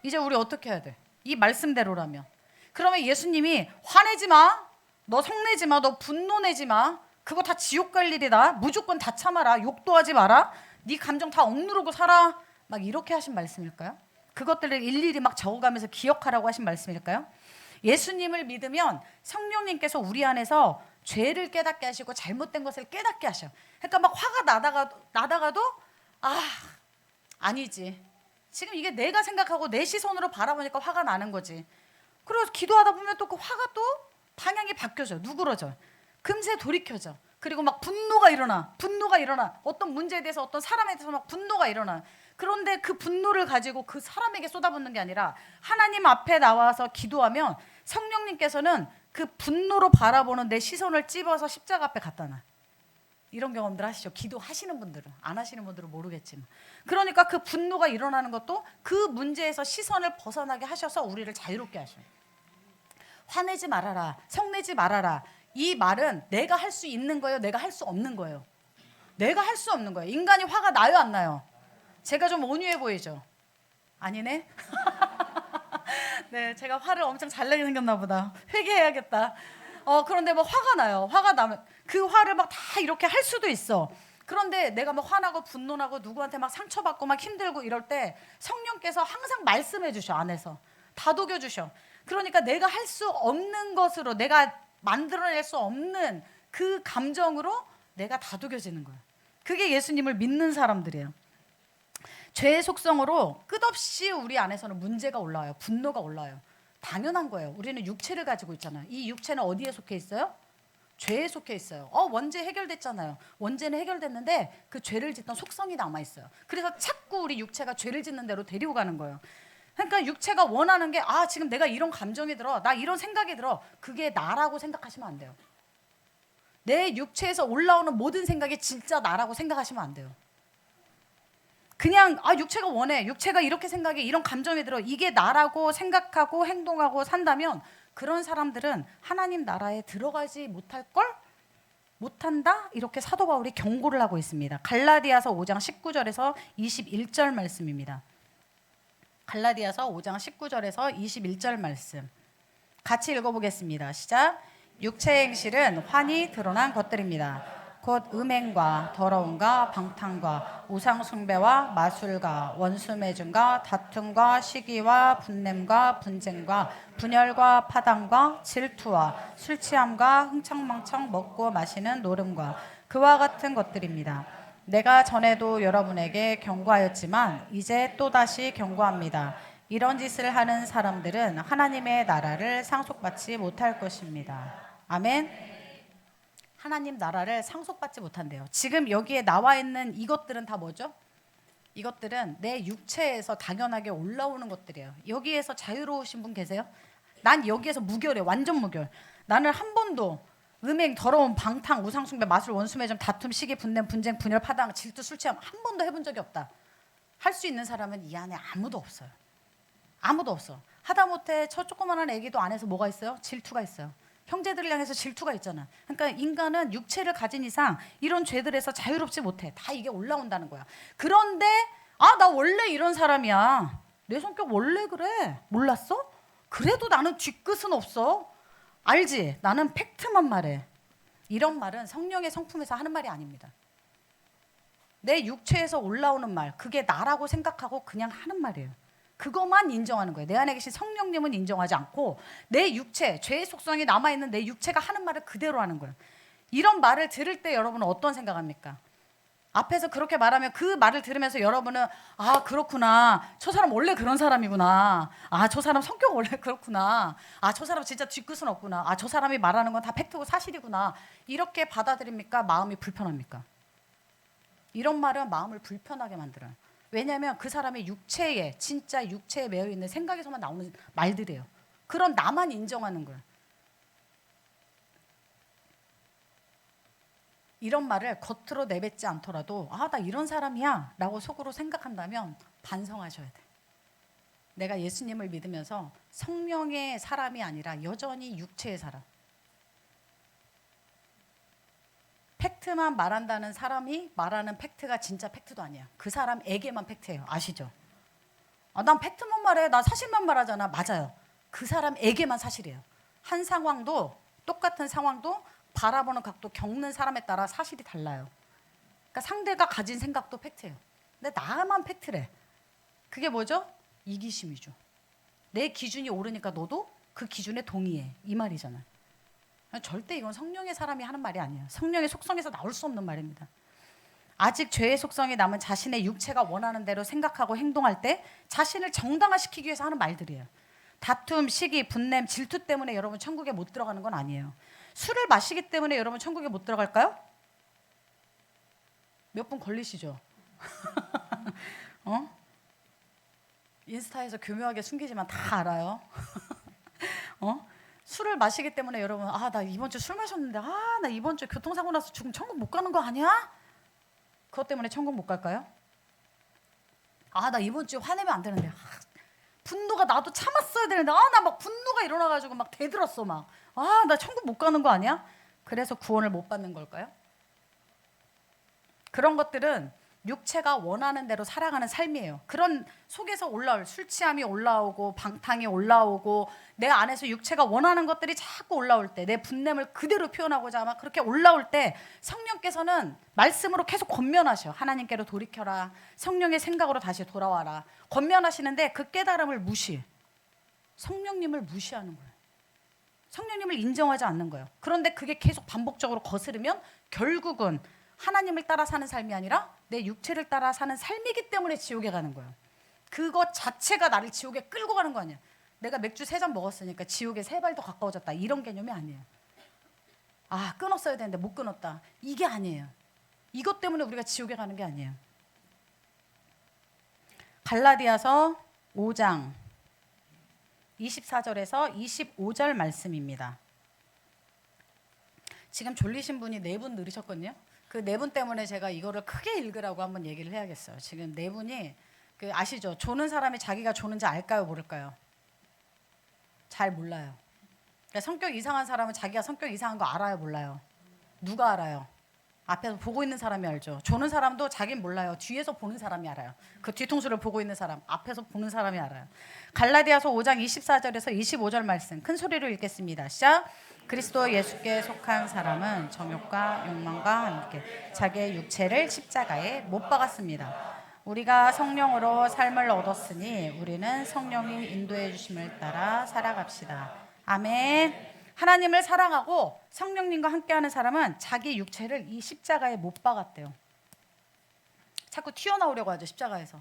[SPEAKER 1] 이제 우리 어떻게 해야 돼? 이 말씀대로라면. 그러면 예수님이 화내지 마. 너 성내지 마. 너 분노내지 마. 그거 다 지옥 갈 일이다. 무조건 다 참아라. 욕도 하지 마라. 네 감정 다 억누르고 살아. 막 이렇게 하신 말씀일까요? 그것들을 일일이 막 적어가면서 기억하라고 하신 말씀일까요? 예수님을 믿으면 성령님께서 우리 안에서 죄를 깨닫게 하시고 잘못된 것을 깨닫게 하셔. 그러니까 막 화가 나다가도 아니지. 지금 이게 내가 생각하고 내 시선으로 바라보니까 화가 나는 거지. 그래서 기도하다 보면 또 그 화가 또 방향이 바뀌어져. 누그러져. 금세 돌이켜져. 그리고 막 분노가 일어나. 어떤 문제에 대해서 어떤 사람에 대해서 막 분노가 일어나. 그런데 그 분노를 가지고 그 사람에게 쏟아붓는 게 아니라 하나님 앞에 나와서 기도하면 성령님께서는 그 분노로 바라보는 내 시선을 찝어서 십자가 앞에 갖다 놔. 이런 경험들 하시죠? 기도하시는 분들은. 안 하시는 분들은 모르겠지만. 그러니까 그 분노가 일어나는 것도 그 문제에서 시선을 벗어나게 하셔서 우리를 자유롭게 하셔요. 화내지 말아라. 성내지 말아라. 이 말은 내가 할 수 있는 거예요? 내가 할 수 없는 거예요? 내가 할 수 없는 거예요. 인간이 화가 나요? 안 나요? 제가 좀 온유해 보이죠? 아니네? 네, 제가 화를 엄청 잘 내게 생겼나 보다. 회개해야겠다. 그런데 뭐 화가 나요. 화가 나면 그 화를 막 다 이렇게 할 수도 있어. 그런데 내가 막 화나고 분노나고 누구한테 막 상처받고 막 힘들고 이럴 때 성령께서 항상 말씀해 주셔. 안에서 다독여 주셔. 그러니까 내가 할 수 없는 것으로, 내가 만들어낼 수 없는 그 감정으로 내가 다독여지는 거예요. 그게 예수님을 믿는 사람들이에요. 죄의 속성으로 끝없이 우리 안에서는 문제가 올라와요. 분노가 올라와요. 당연한 거예요. 우리는 육체를 가지고 있잖아요. 이 육체는 어디에 속해 있어요? 죄에 속해 있어요. 원죄 해결됐잖아요. 원죄는 해결됐는데 그 죄를 짓던 속성이 남아있어요. 그래서 자꾸 우리 육체가 죄를 짓는 대로 데리고 가는 거예요. 그러니까 육체가 원하는 게 지금 내가 이런 감정이 들어, 나 이런 생각이 들어. 그게 나라고 생각하시면 안 돼요. 내 육체에서 올라오는 모든 생각이 진짜 나라고 생각하시면 안 돼요. 그냥 육체가 원해, 육체가 이렇게 생각해, 이런 감정이 들어, 이게 나라고 생각하고 행동하고 산다면 그런 사람들은 하나님 나라에 들어가지 못할걸? 못한다? 이렇게 사도 바울이 경고를 하고 있습니다. 갈라디아서 5장 19절에서 21절 말씀입니다. 갈라디아서 5장 19절에서 21절 말씀 같이 읽어보겠습니다. 시작. 육체의 행실은 환히 드러난 것들입니다. 곧 음행과 더러움과 방탕과 우상숭배와 마술과 원수매증과 다툼과 시기와 분냄과 분쟁과 분열과 파당과 질투와 술취함과 흥청망청 먹고 마시는 노름과 그와 같은 것들입니다. 내가 전에도 여러분에게 경고하였지만 이제 또다시 경고합니다. 이런 짓을 하는 사람들은 하나님의 나라를 상속받지 못할 것입니다. 아멘. 하나님 나라를 상속받지 못한대요. 지금 여기에 나와 있는 이것들은 다 뭐죠? 이것들은 내 육체에서 당연하게 올라오는 것들이에요. 여기에서 자유로우신 분 계세요? 난 여기에서 무결해. 완전 무결. 나는 한 번도 음행, 더러움, 방탕, 우상숭배, 마술, 원수매점, 다툼, 시기, 분냄, 분쟁, 분열, 파당, 질투, 술취함 한 번도 해본 적이 없다. 할 수 있는 사람은 이 안에 아무도 없어요. 아무도 없어. 하다못해 저 조그마한 애기도 안에서 뭐가 있어요? 질투가 있어요. 형제들을 향해서 질투가 있잖아. 그러니까 인간은 육체를 가진 이상 이런 죄들에서 자유롭지 못해. 다 이게 올라온다는 거야. 그런데 나 원래 이런 사람이야. 내 성격 원래 그래. 몰랐어? 그래도 나는 뒤끝은 없어. 알지? 나는 팩트만 말해. 이런 말은 성령의 성품에서 하는 말이 아닙니다. 내 육체에서 올라오는 말, 그게 나라고 생각하고 그냥 하는 말이에요. 그것만 인정하는 거예요. 내 안에 계신 성령님은 인정하지 않고 내 육체, 죄의 속성이 남아있는 내 육체가 하는 말을 그대로 하는 거예요. 이런 말을 들을 때 여러분은 어떤 생각합니까? 앞에서 그렇게 말하면 그 말을 들으면서 여러분은 그렇구나. 저 사람 원래 그런 사람이구나. 저 사람 성격 원래 그렇구나. 저 사람 진짜 뒤끝은 없구나. 저 사람이 말하는 건 다 팩트고 사실이구나. 이렇게 받아들입니까? 마음이 불편합니까? 이런 말은 마음을 불편하게 만들어요. 왜냐하면 그 사람의 육체에, 진짜 육체에 매여 있는 생각에서만 나오는 말들이에요. 그런 나만 인정하는 거예요. 이런 말을 겉으로 내뱉지 않더라도 나 이런 사람이야 라고 속으로 생각한다면 반성하셔야 돼. 내가 예수님을 믿으면서 성령의 사람이 아니라 여전히 육체의 사람. 팩트만 말한다는 사람이 말하는 팩트가 진짜 팩트도 아니야. 그 사람에게만 팩트예요. 아시죠? 난 팩트만 말해. 나 사실만 말하잖아. 맞아요. 그 사람에게만 사실이에요. 한 상황도, 똑같은 상황도 바라보는 각도, 겪는 사람에 따라 사실이 달라요. 그러니까 상대가 가진 생각도 팩트예요. 근데 나만 팩트래. 그게 뭐죠? 이기심이죠. 내 기준이 옳으니까 너도 그 기준에 동의해. 이 말이잖아요. 절대 이건 성령의 사람이 하는 말이 아니에요. 성령의 속성에서 나올 수 없는 말입니다. 아직 죄의 속성이 남은 자신의 육체가 원하는 대로 생각하고 행동할 때 자신을 정당화시키기 위해서 하는 말들이에요. 다툼, 시기, 분냄, 질투 때문에 여러분 천국에 못 들어가는 건 아니에요. 술을 마시기 때문에 여러분 천국에 못 들어갈까요? 몇 분 걸리시죠? 인스타에서 교묘하게 숨기지만 다 알아요. 술을 마시기 때문에 여러분, 나 이번 주 술 마셨는데, 나 이번 주 교통사고 나서 죽으면 천국 못 가는 거 아니야? 그것 때문에 천국 못 갈까요? 나 이번 주 화내면 안 되는데, 분노가 나도 참았어야 되는데, 나 막 분노가 일어나가지고 막 대들었어 막. 나 천국 못 가는 거 아니야? 그래서 구원을 못 받는 걸까요? 그런 것들은 육체가 원하는 대로 살아가는 삶이에요. 그런 속에서 올라올 술 취함이 올라오고 방탕이 올라오고 내 안에서 육체가 원하는 것들이 자꾸 올라올 때, 내 분냄을 그대로 표현하고자 막 그렇게 올라올 때 성령께서는 말씀으로 계속 권면하셔. 하나님께로 돌이켜라. 성령의 생각으로 다시 돌아와라. 권면하시는데 그 깨달음을 무시해. 성령님을 무시하는 거예요. 성령님을 인정하지 않는 거예요. 그런데 그게 계속 반복적으로 거스르면 결국은 하나님을 따라 사는 삶이 아니라 내 육체를 따라 사는 삶이기 때문에 지옥에 가는 거예요. 그것 자체가 나를 지옥에 끌고 가는 거 아니야. 내가 맥주 3잔 먹었으니까 지옥에 3발 더 가까워졌다. 이런 개념이 아니에요. 끊었어야 되는데 못 끊었다. 이게 아니에요. 이것 때문에 우리가 지옥에 가는 게 아니에요. 갈라디아서 5장 24절에서 25절 말씀입니다. 지금 졸리신 분이 4분 늘으셨거든요. 그 4분 때문에 제가 이거를 크게 읽으라고 한번 얘기를 해야겠어요. 지금 4분이 아시죠? 조는 사람이 자기가 조는지 알까요? 모를까요? 잘 몰라요. 그러니까 성격 이상한 사람은 자기가 성격 이상한 거 알아요? 몰라요? 누가 알아요? 앞에서 보고 있는 사람이 알죠. 조는 사람도 자긴 몰라요. 뒤에서 보는 사람이 알아요. 그 뒤통수를 보고 있는 사람, 앞에서 보는 사람이 알아요. 갈라디아서 5장 24절에서 25절 말씀 큰 소리로 읽겠습니다. 시작. 그리스도 예수께 속한 사람은 정욕과 욕망과 함께 자기의 육체를 십자가에 못 박았습니다. 우리가 성령으로 삶을 얻었으니 우리는 성령이 인도해 주심을 따라 살아갑시다. 아멘. 하나님을 사랑하고 성령님과 함께하는 사람은 자기 육체를 이 십자가에 못 박았대요. 자꾸 튀어나오려고 하죠. 십자가에서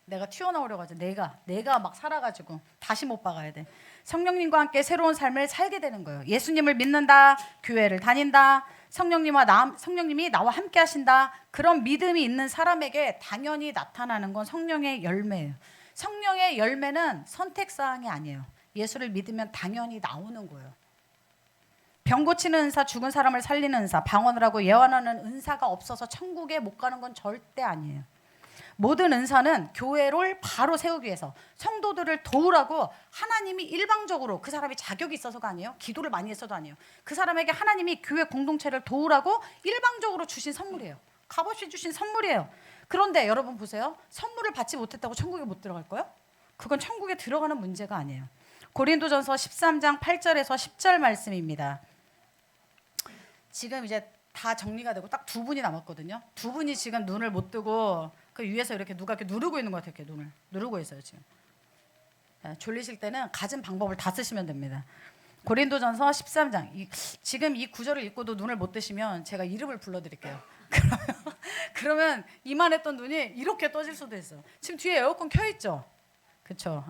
[SPEAKER 1] 내가 튀어나오려고 하죠. 내가 막 살아가지고 다시 못 박아야 돼. 성령님과 함께 새로운 삶을 살게 되는 거예요. 예수님을 믿는다, 교회를 다닌다, 성령님이 나와 함께 하신다. 그런 믿음이 있는 사람에게 당연히 나타나는 건 성령의 열매예요. 성령의 열매는 선택사항이 아니에요. 예수를 믿으면 당연히 나오는 거예요. 병 고치는 은사, 죽은 사람을 살리는 은사, 방언을 하고 예언하는 은사가 없어서 천국에 못 가는 건 절대 아니에요. 모든 은사는 교회를 바로 세우기 위해서 성도들을 도우라고 하나님이 일방적으로, 그 사람이 자격이 있어서가 아니에요. 기도를 많이 했어도 아니에요. 그 사람에게 하나님이 교회 공동체를 도우라고 일방적으로 주신 선물이에요. 값없이 주신 선물이에요. 그런데 여러분 보세요. 선물을 받지 못했다고 천국에 못 들어갈까요? 그건 천국에 들어가는 문제가 아니에요. 고린도전서 13장 8절에서 10절 말씀입니다. 지금 이제 다 정리가 되고 딱 2분이 남았거든요. 2분이 지금 눈을 못 뜨고 그 위에서 이렇게 누가 이렇게 누르고 있는 것 같아요. 이렇게 눈을 누르고 있어요 지금. 졸리실 때는 가진 방법을 다 쓰시면 됩니다. 고린도전서 13장 지금 이 구절을 읽고도 눈을 못 뜨시면 제가 이름을 불러드릴게요. 그러면 이만했던 눈이 이렇게 떠질 수도 있어요. 지금 뒤에 에어컨 켜있죠? 그렇죠.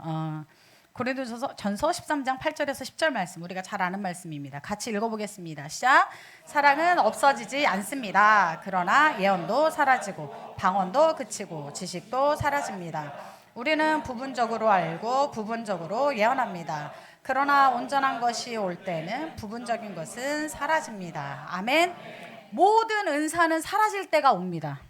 [SPEAKER 1] 고린도전서 13장 8절에서 10절 말씀 우리가 잘 아는 말씀입니다. 같이 읽어보겠습니다. 시작. 사랑은 없어지지 않습니다. 그러나 예언도 사라지고 방언도 그치고 지식도 사라집니다. 우리는 부분적으로 알고 부분적으로 예언합니다. 그러나 온전한 것이 올 때는 부분적인 것은 사라집니다. 아멘. 모든 은사는 사라질 때가 옵니다.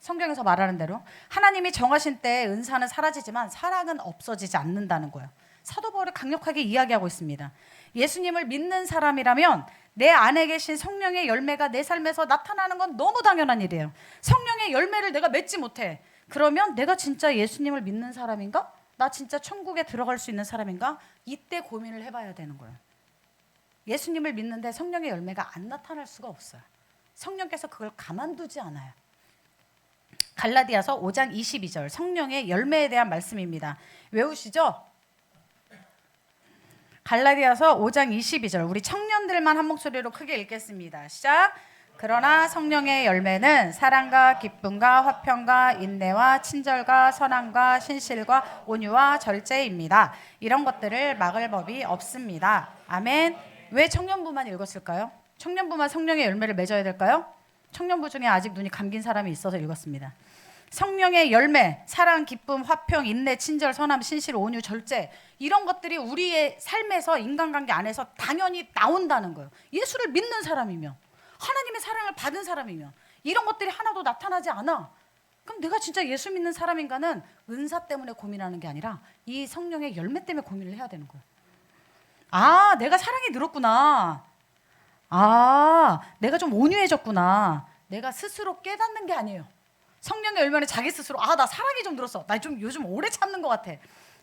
[SPEAKER 1] 성경에서 말하는 대로 하나님이 정하신 때에 은사는 사라지지만 사랑은 없어지지 않는다는 거예요. 사도 바울이 강력하게 이야기하고 있습니다. 예수님을 믿는 사람이라면 내 안에 계신 성령의 열매가 내 삶에서 나타나는 건 너무 당연한 일이에요. 성령의 열매를 내가 맺지 못해. 그러면 내가 진짜 예수님을 믿는 사람인가? 나 진짜 천국에 들어갈 수 있는 사람인가? 이때 고민을 해봐야 되는 거예요. 예수님을 믿는데 성령의 열매가 안 나타날 수가 없어요. 성령께서 그걸 가만두지 않아요. 갈라디아서 5장 22절 성령의 열매에 대한 말씀입니다. 외우시죠? 갈라디아서 5장 22절 우리 청년들만 한 목소리로 크게 읽겠습니다. 시작. 그러나 성령의 열매는 사랑과 기쁨과 화평과 인내와 친절과 선함과 신실과 온유와 절제입니다. 이런 것들을 막을 법이 없습니다. 아멘. 왜 청년부만 읽었을까요? 청년부만 성령의 열매를 맺어야 될까요? 청년부 중에 아직 눈이 감긴 사람이 있어서 읽었습니다. 성령의 열매, 사랑, 기쁨, 화평, 인내, 친절, 선함, 신실, 온유, 절제, 이런 것들이 우리의 삶에서 인간관계 안에서 당연히 나온다는 거예요. 예수를 믿는 사람이면, 하나님의 사랑을 받은 사람이면 이런 것들이 하나도 나타나지 않아. 그럼 내가 진짜 예수 믿는 사람인가는 은사 때문에 고민하는 게 아니라 이 성령의 열매 때문에 고민을 해야 되는 거예요. 아, 내가 사랑이 늘었구나. 아, 내가 좀 온유해졌구나. 내가 스스로 깨닫는 게 아니에요. 성령의 열매는 자기 스스로, 아, 나 사랑이 좀 늘었어. 나 좀 요즘 오래 참는 것 같아.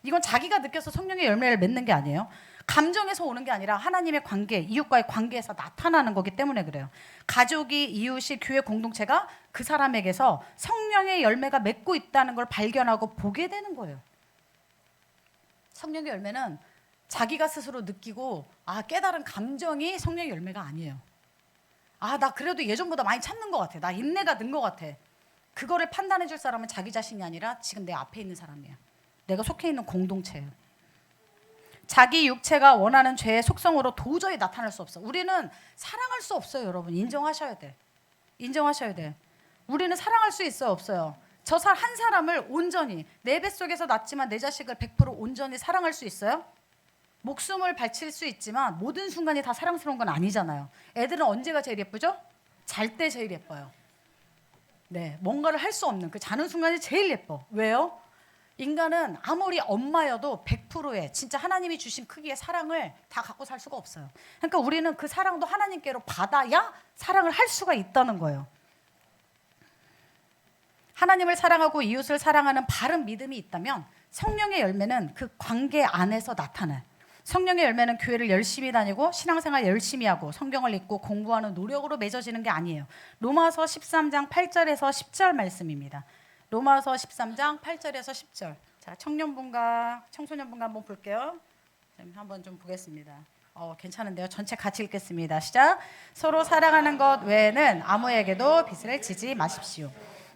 [SPEAKER 1] 이건 자기가 느껴서 성령의 열매를 맺는 게 아니에요. 감정에서 오는 게 아니라 하나님의 관계, 이웃과의 관계에서 나타나는 거기 때문에 그래요. 가족이, 이웃이, 교회 공동체가 그 사람에게서 성령의 열매가 맺고 있다는 걸 발견하고 보게 되는 거예요. 성령의 열매는 자기가 스스로 느끼고 깨달은 감정이 성령의 열매가 아니에요. 나 그래도 예전보다 많이 참는 것 같아. 나 인내가 는 것 같아. 그거를 판단해 줄 사람은 자기 자신이 아니라 지금 내 앞에 있는 사람이에요. 내가 속해 있는 공동체예요. 자기 육체가 원하는 죄의 속성으로 도저히 나타날 수 없어. 우리는 사랑할 수 없어요, 여러분. 인정하셔야 돼. 인정하셔야 돼. 우리는 사랑할 수 있어요, 없어요? 저 한 사람을 온전히, 내 뱃속에서 낳지만 내 자식을 100% 온전히 사랑할 수 있어요? 목숨을 바칠 수 있지만 모든 순간이 다 사랑스러운 건 아니잖아요. 애들은 언제가 제일 예쁘죠? 잘 때 제일 예뻐요. 네, 뭔가를 할 수 없는 그 자는 순간이 제일 예뻐. 왜요? 인간은 아무리 엄마여도 100%의 진짜 하나님이 주신 크기의 사랑을 다 갖고 살 수가 없어요. 그러니까 우리는 그 사랑도 하나님께로 받아야 사랑을 할 수가 있다는 거예요. 하나님을 사랑하고 이웃을 사랑하는 바른 믿음이 있다면 성령의 열매는 그 관계 안에서 나타나요. 성령의 열매는 교회를 열심히 다니고 신앙생활 열심히 하고 성경을 읽고 공부하는 노력으로 맺어지는 게 아니에요. 로마서 13장 8절에서 10절 말씀입니다. 로마서 13장 8절에서 10절. 자, 청년분과 청소년분과 한번 볼게요. 한번 좀 보겠습니다. 괜찮은데요. 전체 같이 읽겠습니다. 시작. 서로 사랑하는 것 외에는 아무에게도 빚을 지지 마십시오.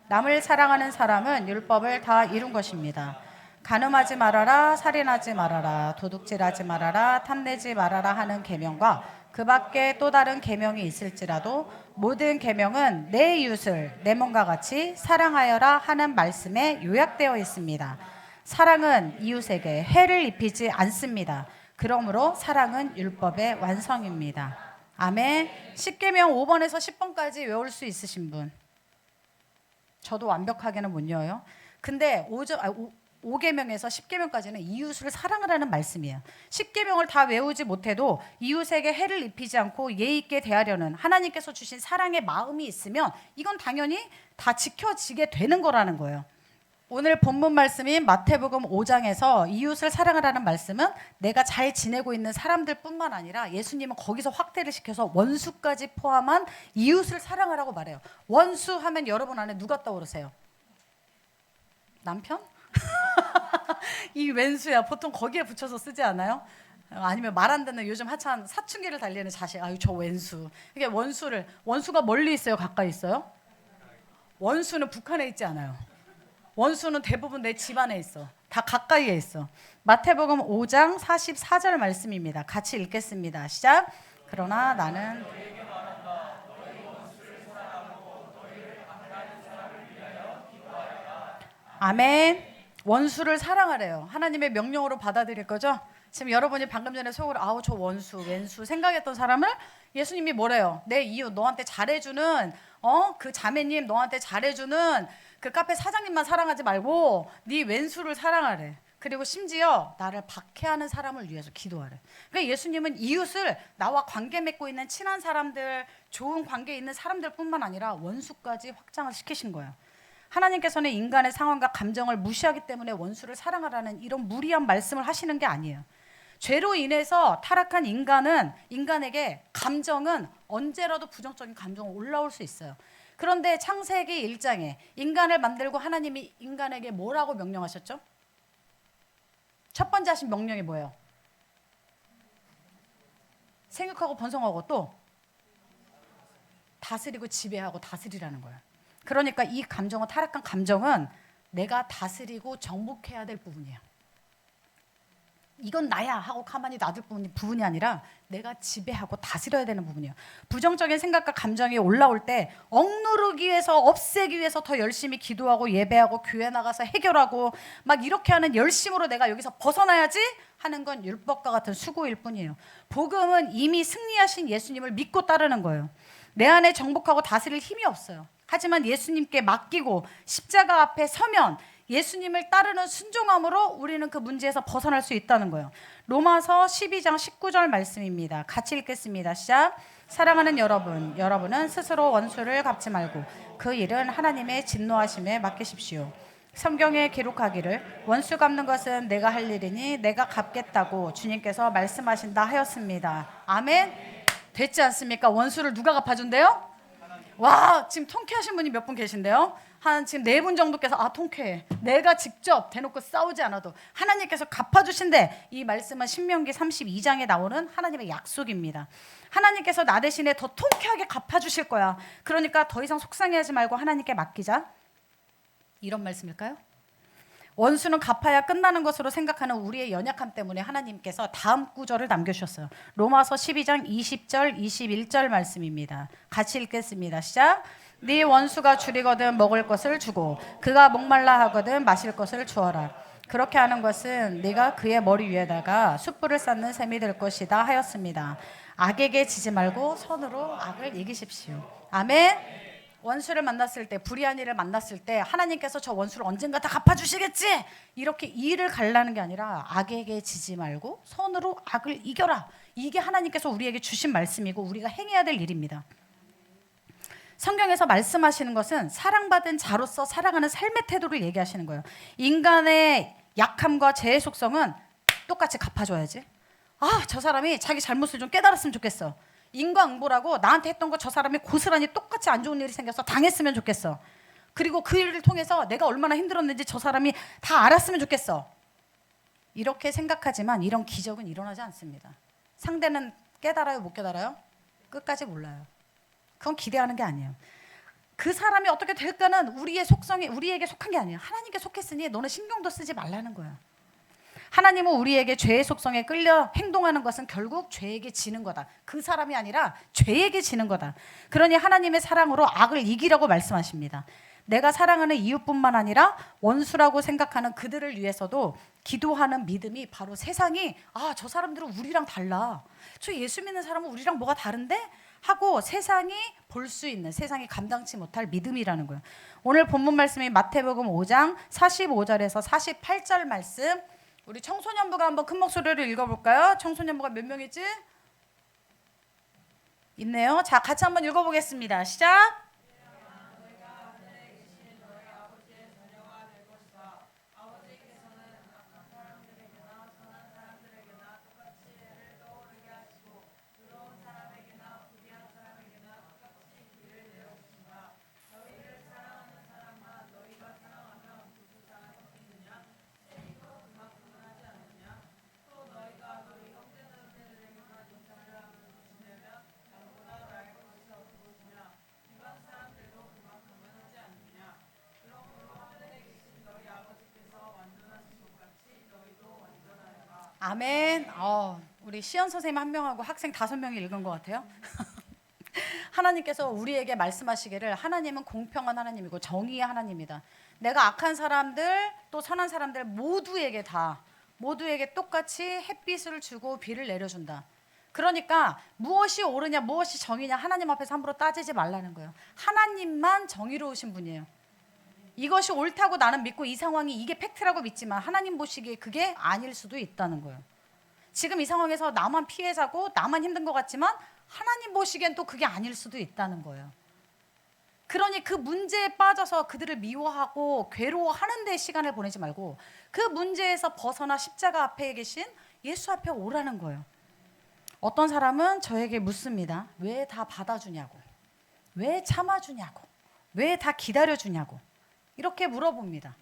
[SPEAKER 1] 남을 사랑하는 사람은 율법을 다 이룬 것입니다. 간음하지 말아라, 살인하지 말아라, 도둑질하지 말아라, 탐내지 말아라 하는 계명과 그 밖에 또 다른 계명이 있을지라도 모든 계명은 내 이웃을 내 몸과 같이 사랑하여라 하는 말씀에 요약되어 있습니다. 사랑은 이웃에게 해를 입히지 않습니다. 그러므로 사랑은 율법의 완성입니다. 아멘. 10계명 5번에서 10번까지 외울 수 있으신 분? 저도 완벽하게는 못 외워요. 근데 5계명에서 10계명까지는 이웃을 사랑하라는 말씀이에요. 10계명을 다 외우지 못해도 이웃에게 해를 입히지 않고 예의 있게 대하려는 하나님께서 주신 사랑의 마음이 있으면 이건 당연히 다 지켜지게 되는 거라는 거예요. 오늘 본문 말씀인 마태복음 5장에서 이웃을 사랑하라는 말씀은 내가 잘 지내고 있는 사람들뿐만 아니라 예수님은 거기서 확대를 시켜서 원수까지 포함한 이웃을 사랑하라고 말해요. 원수 하면 여러분 안에 누가 떠오르세요? 남편? 이 왼수야. 보통 거기에 붙여서 쓰지 않아요? 아니면 말 안 듣는 요즘 한참 사춘기를 달리는 자식. 아유, 저 왼수. 이게 원수가 멀리 있어요, 가까이 있어요? 원수는 북한에 있지 않아요. 원수는 대부분 내 집안에 있어. 다 가까이에 있어. 마태복음 5장 44절 말씀입니다. 같이 읽겠습니다. 시작. 그러나 나는 아멘. 원수를 사랑하래요. 하나님의 명령으로 받아들일 거죠? 지금 여러분이 방금 전에 속으로 아우 저 원수, 왼수 생각했던 사람을 예수님이 뭐래요? 내 이웃 너한테 잘해주는 그 자매님 너한테 잘해주는 그 카페 사장님만 사랑하지 말고 네 왼수를 사랑하래. 그리고 심지어 나를 박해하는 사람을 위해서 기도하래. 그러니까 예수님은 이웃을 나와 관계 맺고 있는 친한 사람들, 좋은 관계에 있는 사람들뿐만 아니라 원수까지 확장을 시키신 거예요. 하나님께서는 인간의 상황과 감정을 무시하기 때문에 원수를 사랑하라는 이런 무리한 말씀을 하시는 게 아니에요. 죄로 인해서 타락한 인간에게 감정은 언제라도 부정적인 감정은 올라올 수 있어요. 그런데 창세기 1장에 인간을 만들고 하나님이 인간에게 뭐라고 명령하셨죠? 첫 번째 하신 명령이 뭐예요? 생육하고 번성하고 또 다스리고 지배하고 다스리라는 거예요. 그러니까 이 감정은 타락한 감정은 내가 다스리고 정복해야 될 부분이에요. 이건 나야 하고 가만히 놔둘 부분이 아니라 내가 지배하고 다스려야 되는 부분이에요. 부정적인 생각과 감정이 올라올 때 억누르기 위해서, 없애기 위해서 더 열심히 기도하고 예배하고 교회 나가서 해결하고 막 이렇게 하는 열심으로 내가 여기서 벗어나야지 하는 건 율법과 같은 수고일 뿐이에요. 복음은 이미 승리하신 예수님을 믿고 따르는 거예요. 내 안에 정복하고 다스릴 힘이 없어요. 하지만 예수님께 맡기고 십자가 앞에 서면 예수님을 따르는 순종함으로 우리는 그 문제에서 벗어날 수 있다는 거예요. 로마서 12장 19절 말씀입니다. 같이 읽겠습니다. 시작. 사랑하는 여러분, 여러분은 스스로 원수를 갚지 말고 그 일은 하나님의 진노하심에 맡기십시오. 성경에 기록하기를 원수 갚는 것은 내가 할 일이니 내가 갚겠다고 주님께서 말씀하신다 하였습니다. 아멘. 됐지 않습니까? 원수를 누가 갚아준대요? 와, 지금 통쾌하신 분이 몇 분 계신데요? 한 지금 4분 정도께서 통쾌해. 내가 직접 대놓고 싸우지 않아도 하나님께서 갚아주신대. 이 말씀은 신명기 32장에 나오는 하나님의 약속입니다. 하나님께서 나 대신에 더 통쾌하게 갚아주실 거야. 그러니까 더 이상 속상해하지 말고 하나님께 맡기자. 이런 말씀일까요? 원수는 갚아야 끝나는 것으로 생각하는 우리의 연약함 때문에 하나님께서 다음 구절을 남겨주셨어요. 로마서 12장 20절 21절 말씀입니다. 같이 읽겠습니다. 시작. 네 원수가 줄이거든 먹을 것을 주고 그가 목말라 하거든 마실 것을 주어라. 그렇게 하는 것은 네가 그의 머리 위에다가 숯불을 쌓는 셈이 될 것이다 하였습니다. 악에게 지지 말고 선으로 악을 이기십시오. 아멘. 원수를 만났을 때, 불의한 일을 만났을 때 하나님께서 저 원수를 언젠가 다 갚아주시겠지 이렇게 이를 갈라는 게 아니라 악에게 지지 말고 선으로 악을 이겨라. 이게 하나님께서 우리에게 주신 말씀이고 우리가 행해야 될 일입니다. 성경에서 말씀하시는 것은 사랑받은 자로서 살아가는 삶의 태도를 얘기하시는 거예요. 인간의 약함과 죄의 속성은 똑같이 갚아줘야지. 저 사람이 자기 잘못을 좀 깨달았으면 좋겠어. 인과응보라고 나한테 했던 거 저 사람이 고스란히 똑같이 안 좋은 일이 생겨서 당했으면 좋겠어. 그리고 그 일을 통해서 내가 얼마나 힘들었는지 저 사람이 다 알았으면 좋겠어. 이렇게 생각하지만 이런 기적은 일어나지 않습니다. 상대는 깨달아요, 못 깨달아요? 끝까지 몰라요. 그건 기대하는 게 아니에요. 그 사람이 어떻게 될까는 우리의 속성이 우리에게 속한 게 아니에요. 하나님께 속했으니 너는 신경도 쓰지 말라는 거야. 하나님은 우리에게 죄의 속성에 끌려 행동하는 것은 결국 죄에게 지는 거다. 그 사람이 아니라 죄에게 지는 거다. 그러니 하나님의 사랑으로 악을 이기라고 말씀하십니다. 내가 사랑하는 이웃뿐만 아니라 원수라고 생각하는 그들을 위해서도 기도하는 믿음이 바로 세상이 저 사람들은 우리랑 달라. 저 예수 믿는 사람은 우리랑 뭐가 다른데? 하고 세상이 볼 수 있는, 세상이 감당치 못할 믿음이라는 거예요. 오늘 본문 말씀이 마태복음 5장 45절에서 48절 말씀, 우리 청소년부가 한번 큰 목소리로 읽어볼까요? 청소년부가 몇 명이지? 있네요. 자, 같이 한번 읽어보겠습니다. 시작. 아멘. 우리 시연 선생님 1명하고 학생 5명이 읽은 것 같아요. 하나님께서 우리에게 말씀하시기를 하나님은 공평한 하나님이고 정의의 하나님이다. 내가 악한 사람들 또 선한 사람들 모두에게 똑같이 햇빛을 주고 비를 내려준다. 그러니까 무엇이 옳으냐 무엇이 정의냐 하나님 앞에서 함부로 따지지 말라는 거예요. 하나님만 정의로우신 분이에요. 이것이 옳다고 나는 믿고 이 상황이 이게 팩트라고 믿지만 하나님 보시기에 그게 아닐 수도 있다는 거예요. 지금 이 상황에서 나만 피해자고 나만 힘든 것 같지만 하나님 보시기엔 또 그게 아닐 수도 있다는 거예요. 그러니 그 문제에 빠져서 그들을 미워하고 괴로워하는 데 시간을 보내지 말고 그 문제에서 벗어나 십자가 앞에 계신 예수 앞에 오라는 거예요. 어떤 사람은 저에게 묻습니다. 왜 다 받아주냐고, 왜 참아주냐고, 왜 다 기다려주냐고 이렇게 물어봅니다.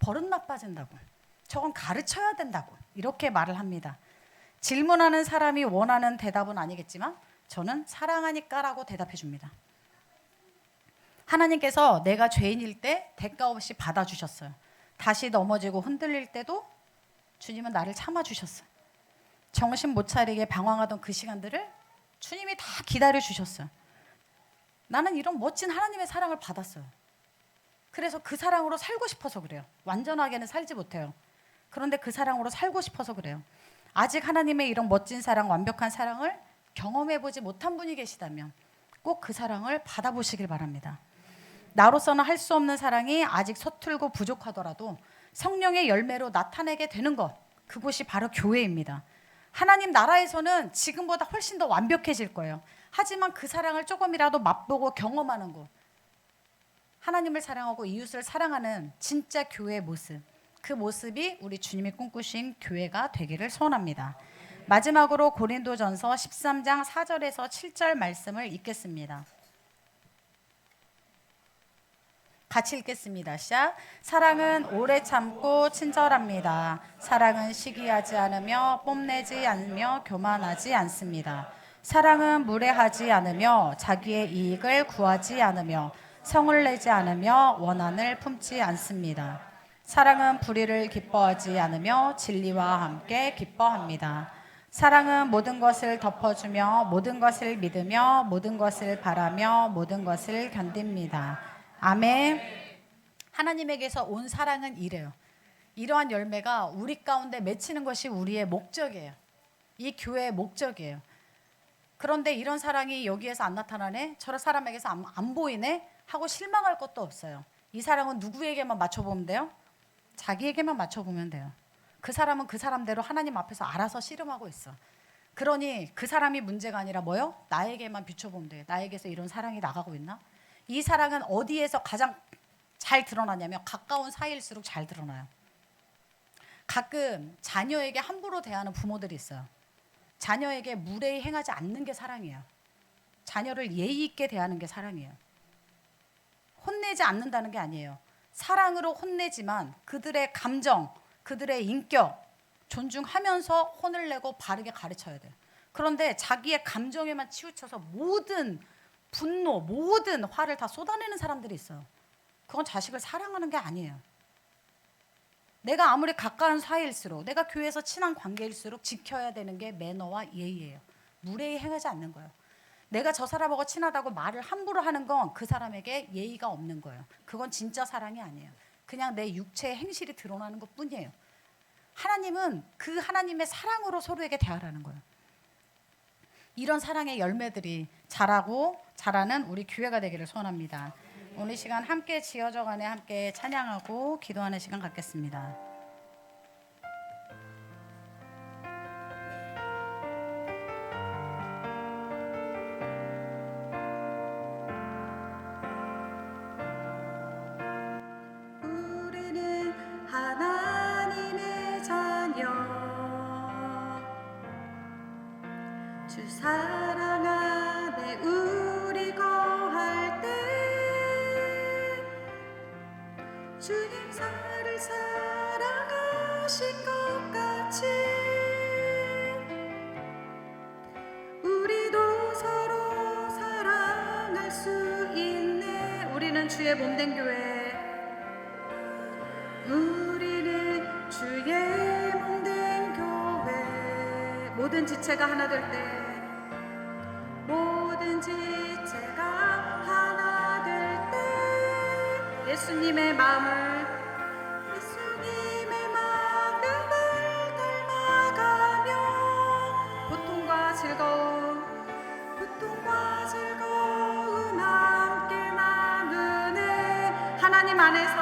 [SPEAKER 1] 버릇 나빠진다고, 저건 가르쳐야 된다고 이렇게 말을 합니다. 질문하는 사람이 원하는 대답은 아니겠지만 저는 사랑하니까라고 대답해 줍니다. 하나님께서 내가 죄인일 때 대가 없이 받아주셨어요. 다시 넘어지고 흔들릴 때도 주님은 나를 참아주셨어요. 정신 못 차리게 방황하던 그 시간들을 주님이 다 기다려 주셨어요. 나는 이런 멋진 하나님의 사랑을 받았어요. 그래서 그 사랑으로 살고 싶어서 그래요. 완전하게는 살지 못해요. 그런데 그 사랑으로 살고 싶어서 그래요. 아직 하나님의 이런 멋진 사랑, 완벽한 사랑을 경험해보지 못한 분이 계시다면 꼭 그 사랑을 받아보시길 바랍니다. 나로서는 할 수 없는 사랑이 아직 서툴고 부족하더라도 성령의 열매로 나타내게 되는 것, 그곳이 바로 교회입니다. 하나님 나라에서는 지금보다 훨씬 더 완벽해질 거예요. 하지만 그 사랑을 조금이라도 맛보고 경험하는 것, 하나님을 사랑하고 이웃을 사랑하는 진짜 교회의 모습, 그 모습이 우리 주님이 꿈꾸신 교회가 되기를 소원합니다. 마지막으로 고린도전서 13장 4절에서 7절 말씀을 읽겠습니다. 같이 읽겠습니다. 시작. 사랑은 오래 참고 친절합니다. 사랑은 시기하지 않으며 뽐내지 않으며 교만하지 않습니다. 사랑은 무례하지 않으며 자기의 이익을 구하지 않으며 성을 내지 않으며 원한을 품지 않습니다. 사랑은 불의를 기뻐하지 않으며 진리와 함께 기뻐합니다. 사랑은 모든 것을 덮어주며 모든 것을 믿으며 모든 것을 바라며 모든 것을 견딥니다. 아멘. 하나님에게서 온 사랑은 이래요. 이러한 열매가 우리 가운데 맺히는 것이 우리의 목적이에요. 이 교회의 목적이에요. 그런데 이런 사랑이 여기에서 안 나타나네? 저런 사람에게서 안 보이네? 하고 실망할 것도 없어요. 이 사랑은 누구에게만 맞춰보면 돼요? 자기에게만 맞춰보면 돼요. 그 사람은 그 사람대로 하나님 앞에서 알아서 씨름하고 있어. 그러니 그 사람이 문제가 아니라 뭐요? 나에게만 비춰보면 돼요. 나에게서 이런 사랑이 나가고 있나? 이 사랑은 어디에서 가장 잘 드러나냐면 가까운 사이일수록 잘 드러나요. 가끔 자녀에게 함부로 대하는 부모들이 있어요. 자녀에게 무례히 행하지 않는 게 사랑이에요. 자녀를 예의 있게 대하는 게 사랑이에요. 혼내지 않는다는 게 아니에요. 사랑으로 혼내지만 그들의 감정, 그들의 인격 존중하면서 혼을 내고 바르게 가르쳐야 돼요. 그런데 자기의 감정에만 치우쳐서 모든 분노, 모든 화를 다 쏟아내는 사람들이 있어요. 그건 자식을 사랑하는 게 아니에요. 내가 아무리 가까운 사이일수록, 내가 교회에서 친한 관계일수록 지켜야 되는 게 매너와 예의예요. 무례히 행하지 않는 거예요. 내가 저 사람하고 친하다고 말을 함부로 하는 건 그 사람에게 예의가 없는 거예요. 그건 진짜 사랑이 아니에요. 그냥 내 육체의 행실이 드러나는 것뿐이에요. 하나님은 그 하나님의 사랑으로 서로에게 대하라는 거예요. 이런 사랑의 열매들이 자라는 우리 교회가 되기를 소원합니다. 오늘 시간 함께 지어져가네 함께 찬양하고 기도하는 시간 갖겠습니다.
[SPEAKER 2] 우리는 하나님의 자녀, 주 사랑 안에 우리 거할 때 주님 나를 사랑하신 것 같이 우리도 서로 사랑할 수 있네. 우리는 주의 몸된 교회, 우리는 주의 몸된 교회. 모든 지체가 하나 될 때, 모든 지체가 하나 될 때 예수님의 마음을 닮아가며 고통과 즐거움 함께 나누네. 하나님 안에서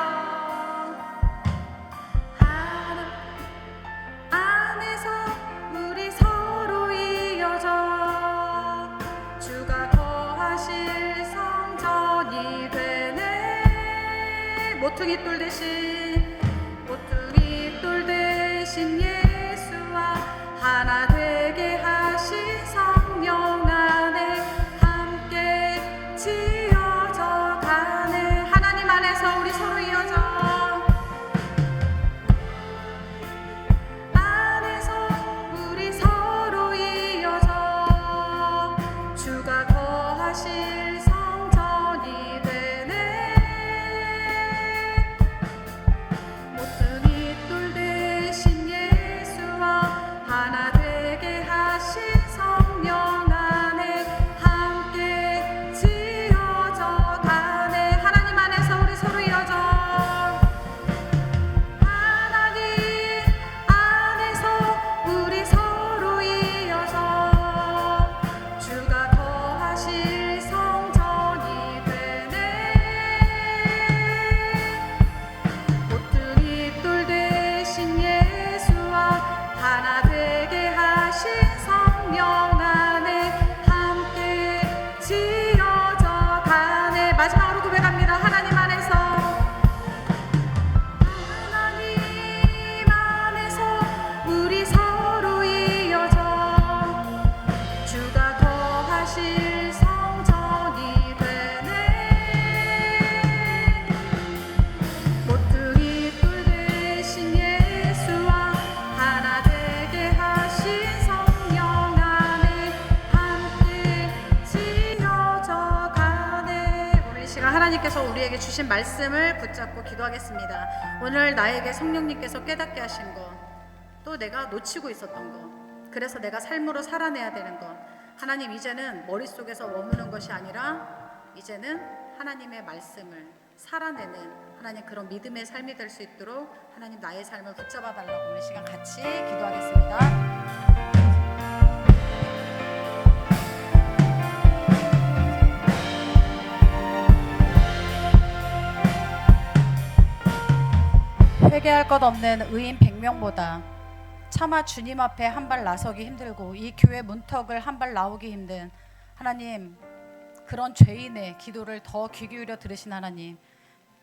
[SPEAKER 2] 우리 서로 이어져 주가 거하실 성전이 되네. 모퉁이 돌 대신 예수와 하나 되게 하신 성령 안에 함께 지어져 가네. 하나님 안에서 우리 서로 이어져 주가 거하실 성전이 되네. 모퉁이 돌 대신 하나님께서 우리에게 주신 말씀을 붙잡고 기도하겠습니다. 오늘 나에게 성령님께서 깨닫게 하신 것, 또 내가 놓치고 있었던 것, 그래서 내가 삶으로 살아내야 되는 것, 하나님 이제는 머릿속에서 머무는 것이 아니라 이제는 하나님의 말씀을 살아내는 하나님 그런 믿음의 삶이 될 수 있도록 하나님 나의 삶을 붙잡아 달라고 오늘 시간 같이 기도하겠습니다. 회개할 것 없는 의인 100명보다 차마 주님 앞에 한 발 나서기 힘들고 이 교회 문턱을 한 발 나오기 힘든 하나님, 그런 죄인의 기도를 더 귀 기울여 들으신 하나님,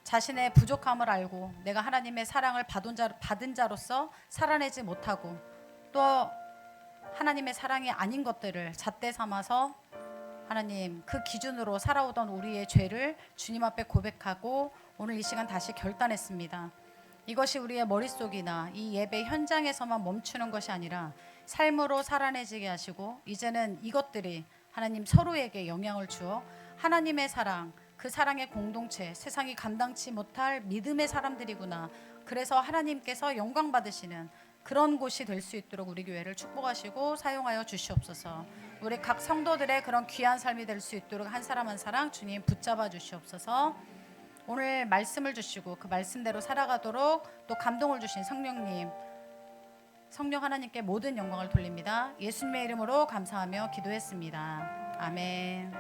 [SPEAKER 2] 자신의 부족함을 알고 내가 하나님의 사랑을 받은 자로서 살아내지 못하고 또 하나님의 사랑이 아닌 것들을 잣대 삼아서 하나님 그 기준으로 살아오던 우리의 죄를 주님 앞에 고백하고 오늘 이 시간 다시 결단했습니다. 이것이 우리의 머릿속이나 이 예배 현장에서만 멈추는 것이 아니라 삶으로 살아내지게 하시고 이제는 이것들이 하나님 서로에게 영향을 주어 하나님의 사랑, 그 사랑의 공동체, 세상이 감당치 못할 믿음의 사람들이구나. 그래서 하나님께서 영광 받으시는 그런 곳이 될 수 있도록 우리 교회를 축복하시고 사용하여 주시옵소서. 우리 각 성도들의 그런 귀한 삶이 될 수 있도록 한 사람 한 사람 주님 붙잡아 주시옵소서. 오늘 말씀을 주시고 그 말씀대로 살아가도록 또 감동을 주신 성령님, 성령 하나님께 모든 영광을 돌립니다. 예수님의 이름으로 감사하며 기도했습니다. 아멘.